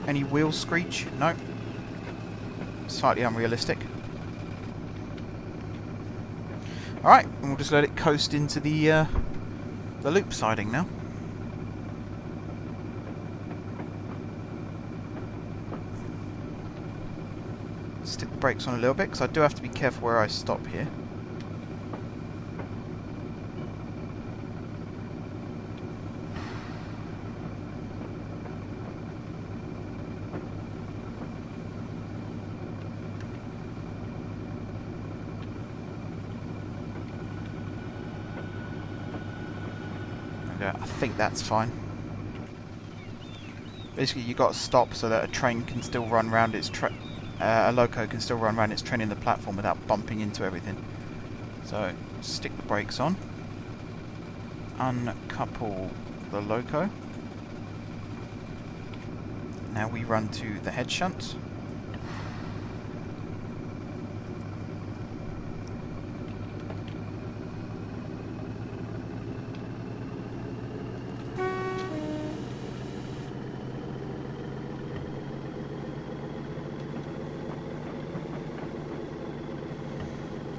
Any wheel screech? No. Slightly unrealistic. Alright, and we'll just let it coast into the loop siding now. Stick the brakes on a little bit, because I do have to be careful where I stop here. I think that's fine. Basically, you got to stop so that a train can still run around its a loco can still run around its train in the platform without bumping into everything. So, stick the brakes on. Uncouple the loco. Now we run to the head shunt.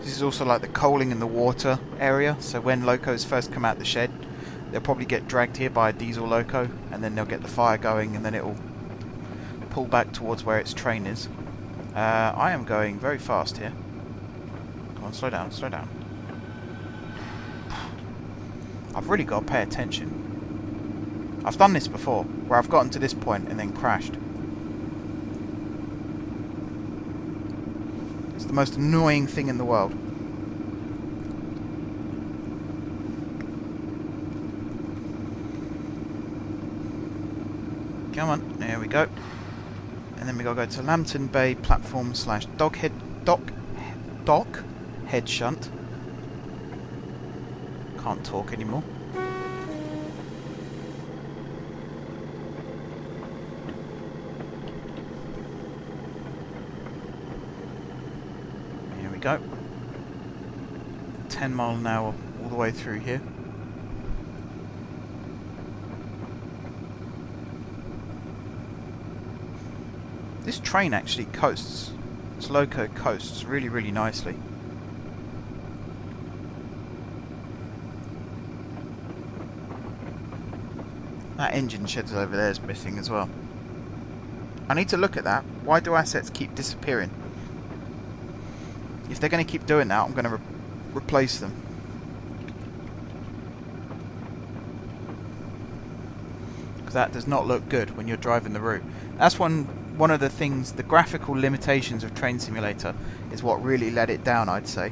This is also like the coaling in the water area, so when locos first come out the shed, they'll probably get dragged here by a diesel loco, and then they'll get the fire going, and then it'll pull back towards where its train is. I am going very fast here. Come on, slow down, slow down. I've really got to pay attention. I've done this before, where I've gotten to this point and then crashed. It's the most annoying thing in the world. Come on, there we go. And then we gotta go to Lambton Bay platform / dock head shunt. Can't talk anymore. Here we go. 10 miles an hour all the way through here. This train actually coasts. This loco coasts really, really nicely. That engine shed over there is missing as well. I need to look at that. Why do assets keep disappearing? If they're going to keep doing that, I'm going to replace them. Because that does not look good when you're driving the route. That's one of the things, the graphical limitations of Train Simulator is what really let it down, I'd say.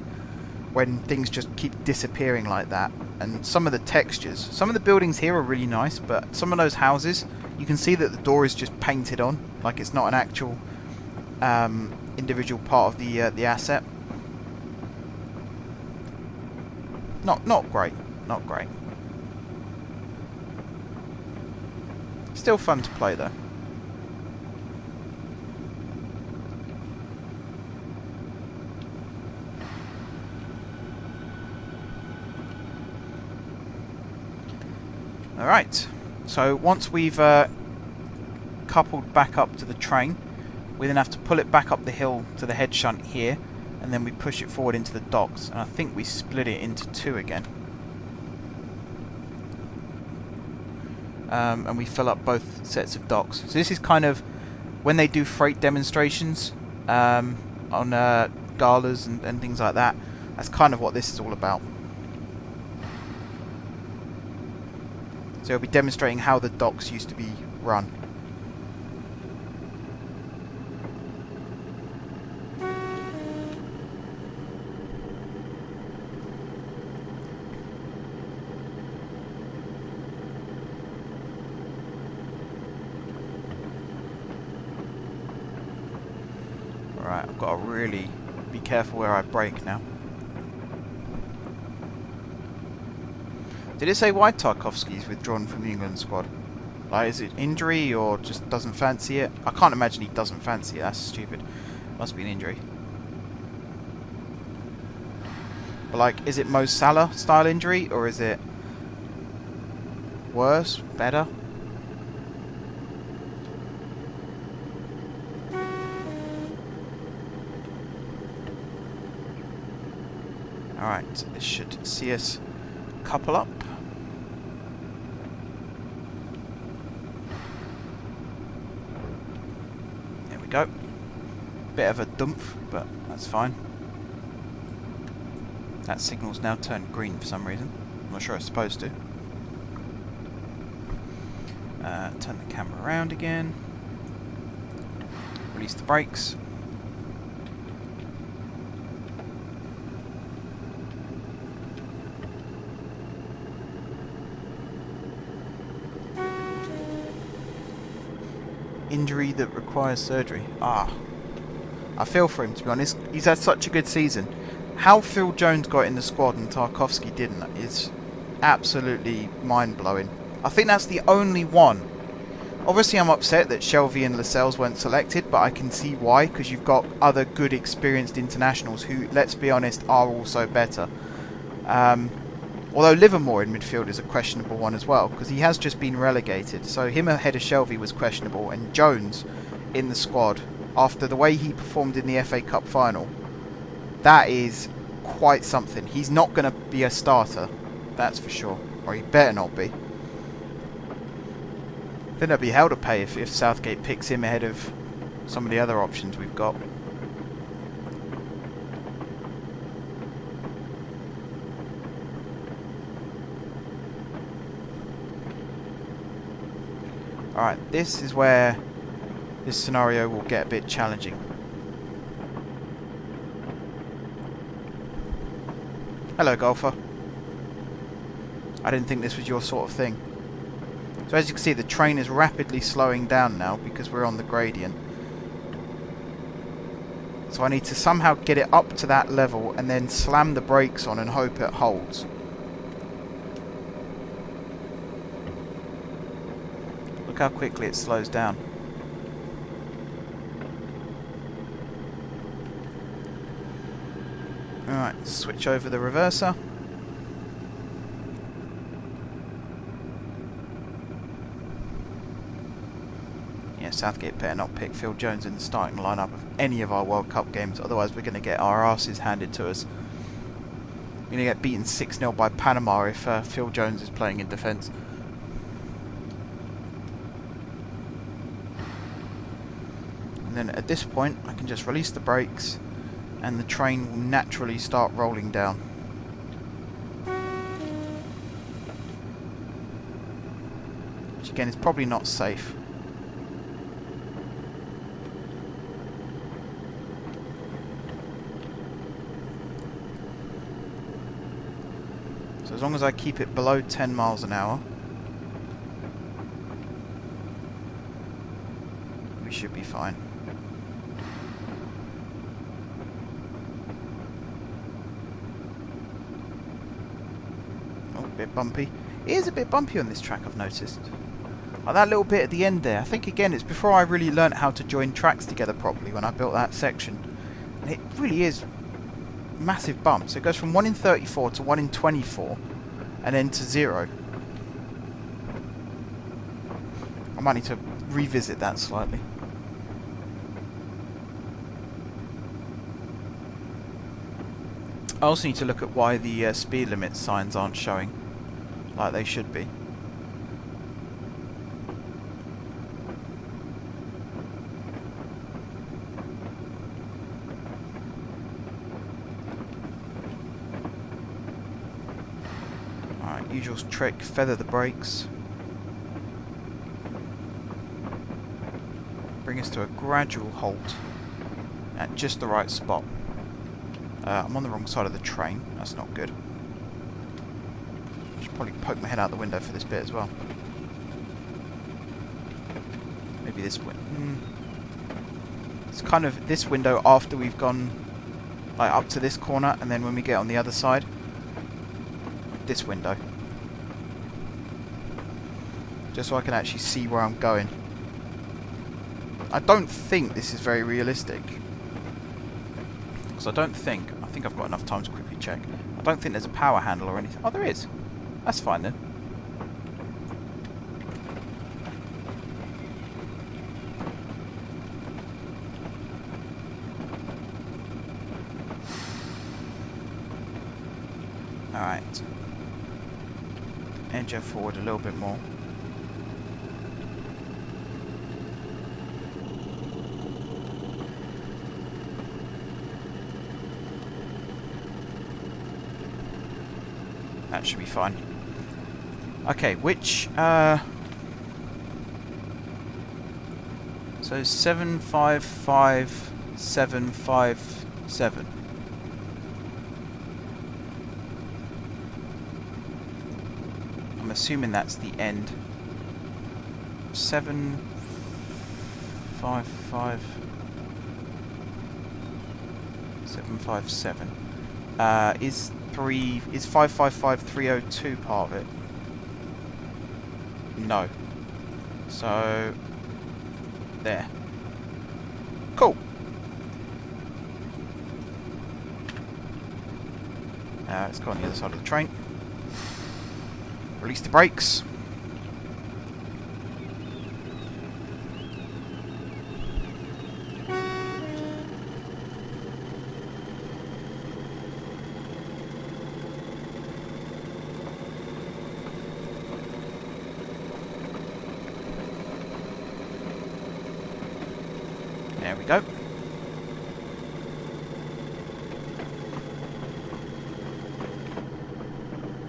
When things just keep disappearing like that. And some of the textures, some of the buildings here are really nice, but some of those houses, you can see that the door is just painted on, like it's not an actual individual part of the asset. Not great, not great. Still fun to play though. Alright, so once we've coupled back up to the train, we then have to pull it back up the hill to the head shunt here, and then we push it forward into the docks, and I think we split it into two again. And we fill up both sets of docks. So this is kind of when they do freight demonstrations on galas and things like that, that's kind of what this is all about. So I'll be demonstrating how the docks used to be run. got to really be careful where I brake now. Did it say why Tarkovsky's withdrawn from the England squad? Like, is it injury or just doesn't fancy it? I can't imagine he doesn't fancy it. That's stupid. Must be an injury. But like, is it Mo Salah style injury or is it worse, better? Alright, this should see us couple up. There we go. Bit of a dump, but that's fine. That signal's now turned green for some reason. I'm not sure it's supposed to. Turn the camera around again. Release the brakes. Injury that requires surgery. Ah, I feel for him, to be honest. He's had such a good season. How Phil Jones got in the squad and Tarkovsky didn't is absolutely mind-blowing. I think that's the only one. Obviously I'm upset that Shelvey and Lascelles weren't selected, but I can see why, because you've got other good experienced internationals who, let's be honest, are also better. Although Livermore in midfield is a questionable one as well, because he has just been relegated. So him ahead of Shelvey was questionable, and Jones in the squad, after the way he performed in the FA Cup final, that is quite something. He's not going to be a starter, that's for sure. Or he better not be. Then there'll be hell to pay if Southgate picks him ahead of some of the other options we've got. Alright, this is where this scenario will get a bit challenging. Hello, golfer. I didn't think this was your sort of thing. So as you can see, the train is rapidly slowing down now because we're on the gradient. So I need to somehow get it up to that level and then slam the brakes on and hope it holds. Look how quickly it slows down. Alright, switch over the reverser. Yeah, Southgate better not pick Phil Jones in the starting lineup of any of our World Cup games, otherwise we're going to get our asses handed to us. We're going to get beaten 6-0 by Panama if Phil Jones is playing in defence. And then at this point I can just release the brakes and the train will naturally start rolling down. Which again is probably not safe. So as long as I keep it below 10 miles an hour, we should be fine. Oh, a bit bumpy. It is a bit bumpy on this track, I've noticed. Like that little bit at the end there. I think again it's before I really learnt how to join tracks together properly when I built that section. And it really is massive bumps. So it goes from 1 in 34 to 1 in 24 and then to 0. I might need to revisit that slightly. I also need to look at why the speed limit signs aren't showing like they should be. Alright, usual trick, feather the brakes. Bring us to a gradual halt at just the right spot. I'm on the wrong side of the train. That's not good. I should probably poke my head out the window for this bit as well. Maybe this way. It's kind of this window after we've gone like up to this corner, and then when we get on the other side, this window. Just so I can actually see where I'm going. I don't think this is very realistic. Because I think I've got enough time to quickly check. I don't think there's a power handle or anything. Oh, there is. That's fine then. Alright. Edge her forward a little bit more. That should be fine. Okay, which, so 755757. I'm assuming that's the end. 755757. Is 555302 part of it? No. So there. Cool. Let's go on the other side of the train. Release the brakes. There we go.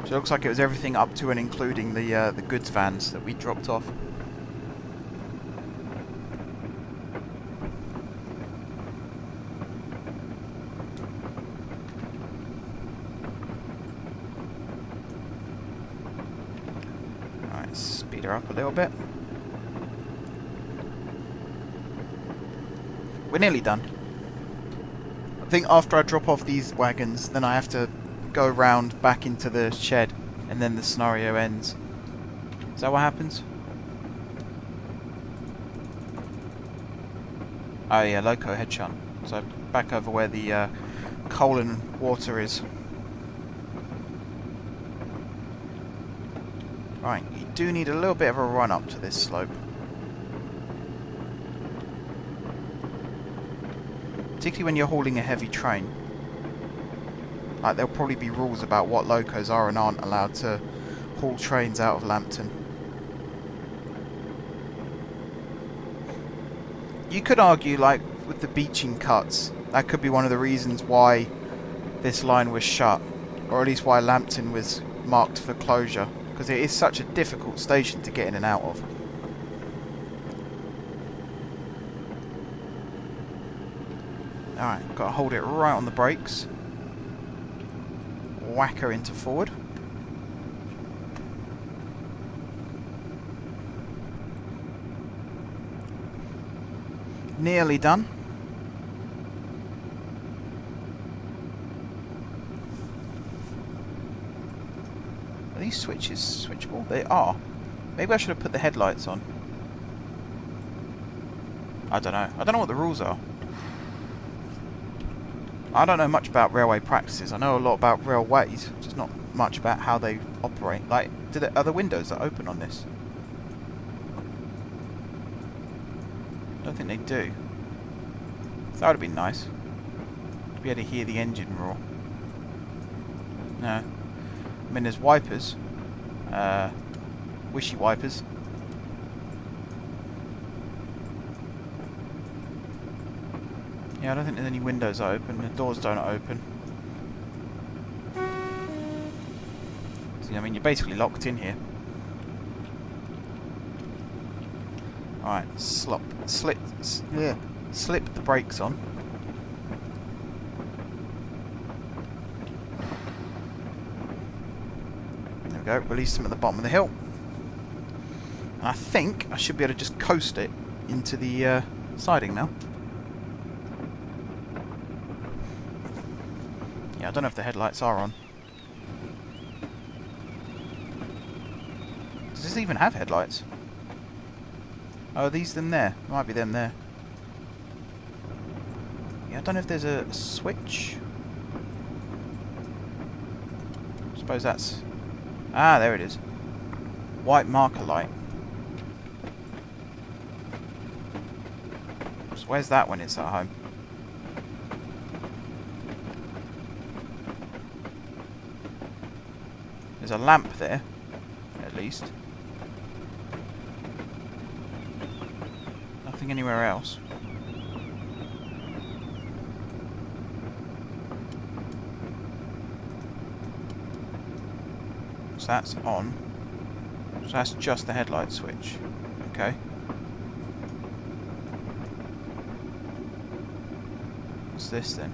So it looks like it was everything up to and including the goods vans that we dropped off. Alright, speed her up a little bit. We're nearly done. I think after I drop off these wagons, then I have to go round back into the shed, and then the scenario ends. Is that what happens? Oh yeah, loco head shunt. So back over where the coal and water is. Right, you do need a little bit of a run up to this slope. Particularly when you're hauling a heavy train. Like, there'll probably be rules about what locos are and aren't allowed to haul trains out of Lambton. You could argue, like, with the beaching cuts, that could be one of the reasons why this line was shut. Or at least why Lambton was marked for closure. Because it is such a difficult station to get in and out of. Alright, got to hold it right on the brakes. Whack her into forward. Nearly done. Are these switches switchable? They are. Maybe I should have put the headlights on. I don't know. I don't know what the rules are. I don't know much about railway practices. I know a lot about railways, just not much about how they operate. Like, are there windows that open on this? I don't think they do. That would have been nice. To be able to hear the engine roar. No. I mean, there's wipers. Wishy wipers. Yeah, I don't think there's any windows that open. The doors don't open. So, I mean, you're basically locked in here. Alright, slip the brakes on. There we go, release them at the bottom of the hill. And I think I should be able to just coast it into the siding now. Yeah, I don't know if the headlights are on. Does this even have headlights? Oh, are these them there? Might be them there. Yeah, I don't know if there's a switch. I suppose that's... Ah, there it is. White marker light. So where's that when it's at home? There's a lamp there, at least. Nothing anywhere else. So that's on. So that's just the headlight switch. Okay. What's this then?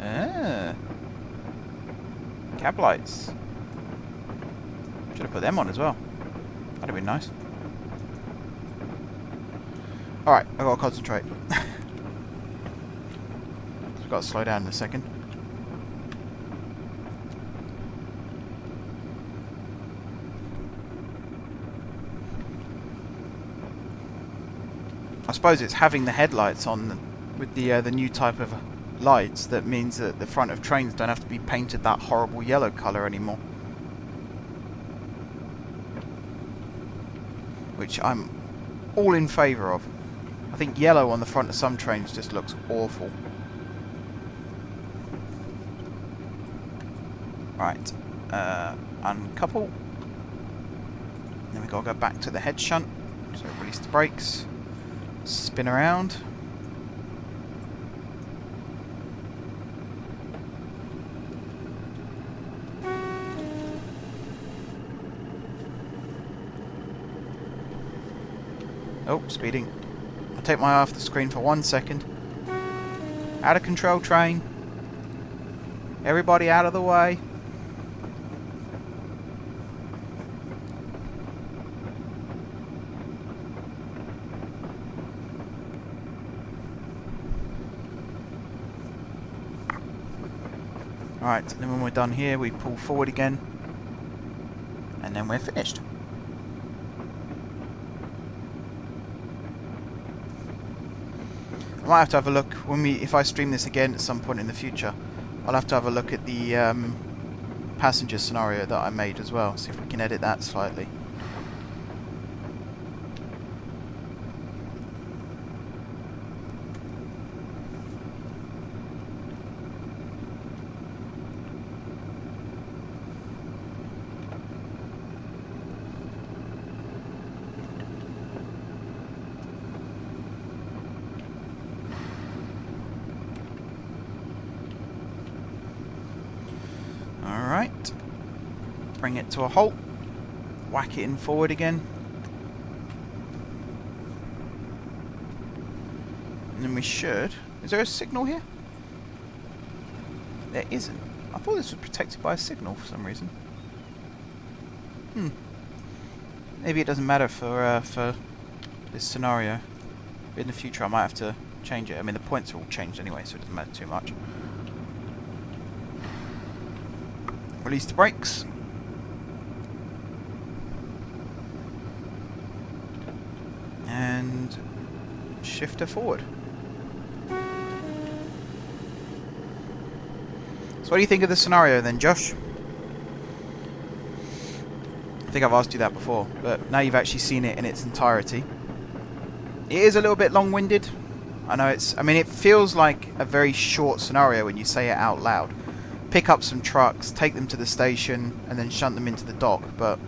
Ah. Cab lights. Should have put them on as well. That'd have been nice. Alright, I've got to concentrate. I've got to slow down in a second. I suppose it's having the headlights on with the new type of lights that means that the front of trains don't have to be painted that horrible yellow colour anymore. Which I'm all in favour of. I think yellow on the front of some trains just looks awful. Right, uncouple. Then we've got to go back to the head shunt. So release the brakes. Spin around. Oh, speeding. I'll take my eye off the screen for 1 second. Out of control train. Everybody out of the way. Alright, then when we're done here, we pull forward again. And then we're finished. I might have to have a look if I stream this again at some point in the future. I'll have to have a look at the passenger scenario that I made as well. See if we can edit that slightly. Alright, bring it to a halt, whack it in forward again, and then we should... Is there a signal here? There isn't. I thought this was protected by a signal for some reason. Maybe it doesn't matter for this scenario. In the future I might have to change it. I mean the points are all changed anyway, so it doesn't matter too much. Release the brakes. And shifter forward. So what do you think of the scenario then, Josh? I think I've asked you that before, but now you've actually seen it in its entirety. It is a little bit long-winded. I know I mean, it feels like a very short scenario when you say it out loud. Pick up some trucks, take them to the station, and then shunt them into the dock. But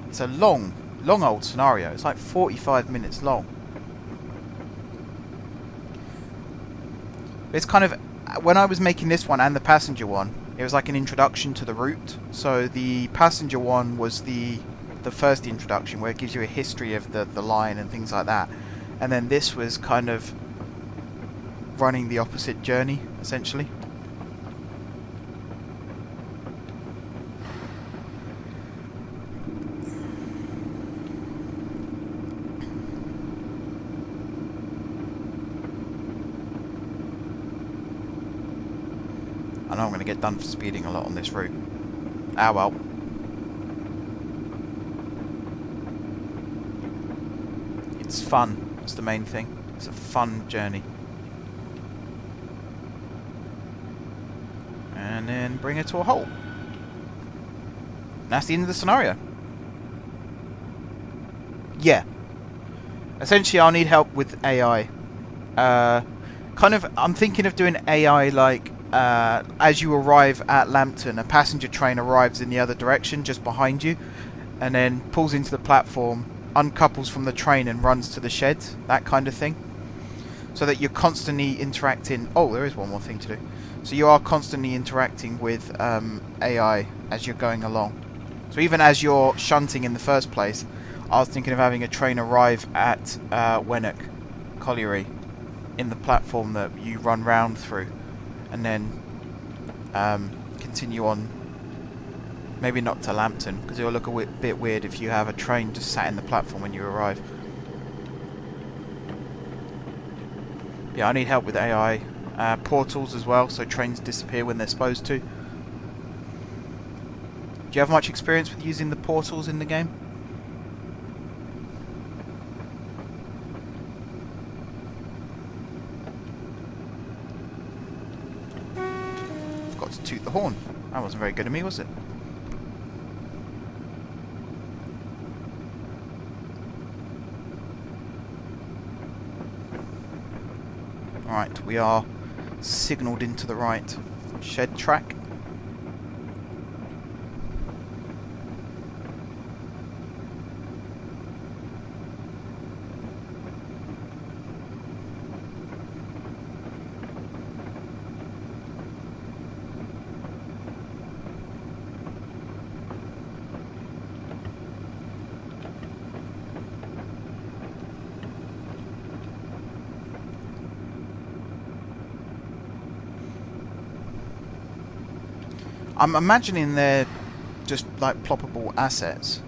it's a long old scenario. It's like 45 minutes long. It's kind of... When I was making this one and the passenger one, it was like an introduction to the route. So the passenger one was the first introduction, where it gives you a history of the line and things like that. And then this was kind of running the opposite journey, essentially. I know I'm going to get done for speeding a lot on this route. Ah well. It's fun. That's the main thing. It's a fun journey. And then bring it to a halt. And that's the end of the scenario. Yeah. Essentially, I'll need help with AI. I'm thinking of doing AI like as you arrive at Lambton, a passenger train arrives in the other direction, just behind you, and then pulls into the platform, uncouples from the train and runs to the sheds, that kind of thing. So that you're constantly interacting. Oh, there is one more thing to do. So you are constantly interacting with AI as you're going along. So even as you're shunting in the first place, I was thinking of having a train arrive at Wennock Colliery in the platform that you run round through, and then continue on. Maybe not to Lambton, because it'll look a bit weird if you have a train just sat in the platform when you arrive. Yeah, I need help with AI. Portals as well, so trains disappear when they're supposed to. Do you have much experience with using the portals in the game? Forgot to toot the horn. That wasn't very good of me, was it? Alright, we are signalled into the right shed track. I'm imagining they're just like ploppable assets,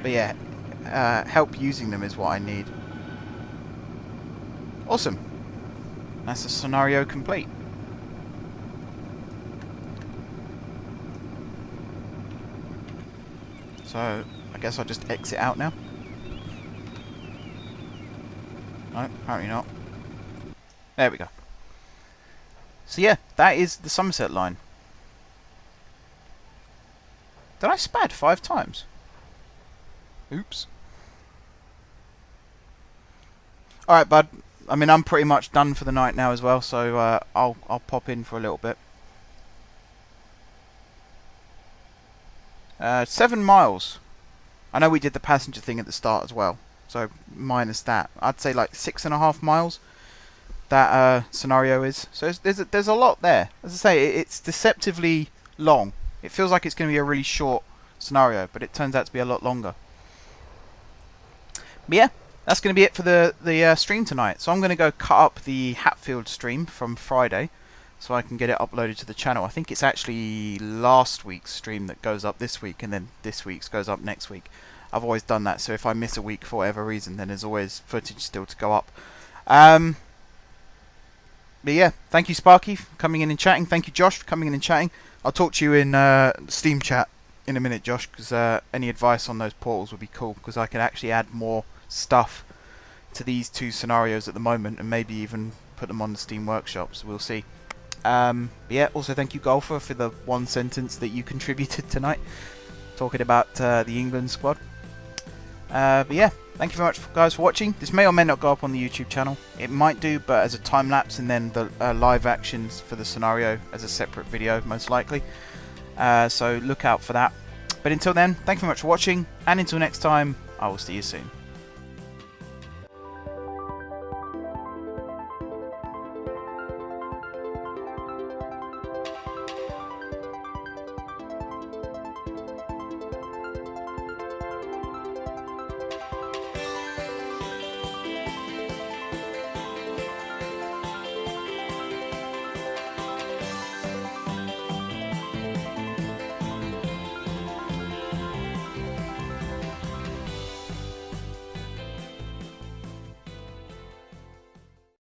but yeah, help using them is what I need. Awesome. That's the scenario complete. So I guess I'll just exit out now. No, apparently not. There we go. So yeah, that is the Somerset line. Did I spad 5 times? Oops. Alright, bud. I mean, I'm pretty much done for the night now as well, so I'll pop in for a little bit. 7 miles. I know we did the passenger thing at the start as well, so minus that. I'd say like 6.5 miles. That scenario is. So there's a lot there. As I say, it's deceptively long. It feels like it's going to be a really short scenario, but it turns out to be a lot longer. But yeah, that's going to be it for the stream tonight. So I'm going to go cut up the Hatfield stream from Friday, so I can get it uploaded to the channel. I think it's actually last week's stream that goes up this week, and then this week's goes up next week. I've always done that, so if I miss a week for whatever reason, then there's always footage still to go up. But yeah, thank you Sparky for coming in and chatting. Thank you Josh for coming in and chatting. I'll talk to you in Steam chat in a minute, Josh, because any advice on those portals would be cool, because I can actually add more stuff to these 2 scenarios at the moment, and maybe even put them on the Steam workshops. We'll see. But yeah, also thank you Golfer for the 1 sentence that you contributed tonight, talking about the England squad. But yeah, thank you very much guys for watching. This may or may not go up on the YouTube channel. It might do, but as a time lapse, and then the live actions for the scenario as a separate video, most likely. So look out for that. But until then, thank you very much for watching, and until next time, I will see you soon.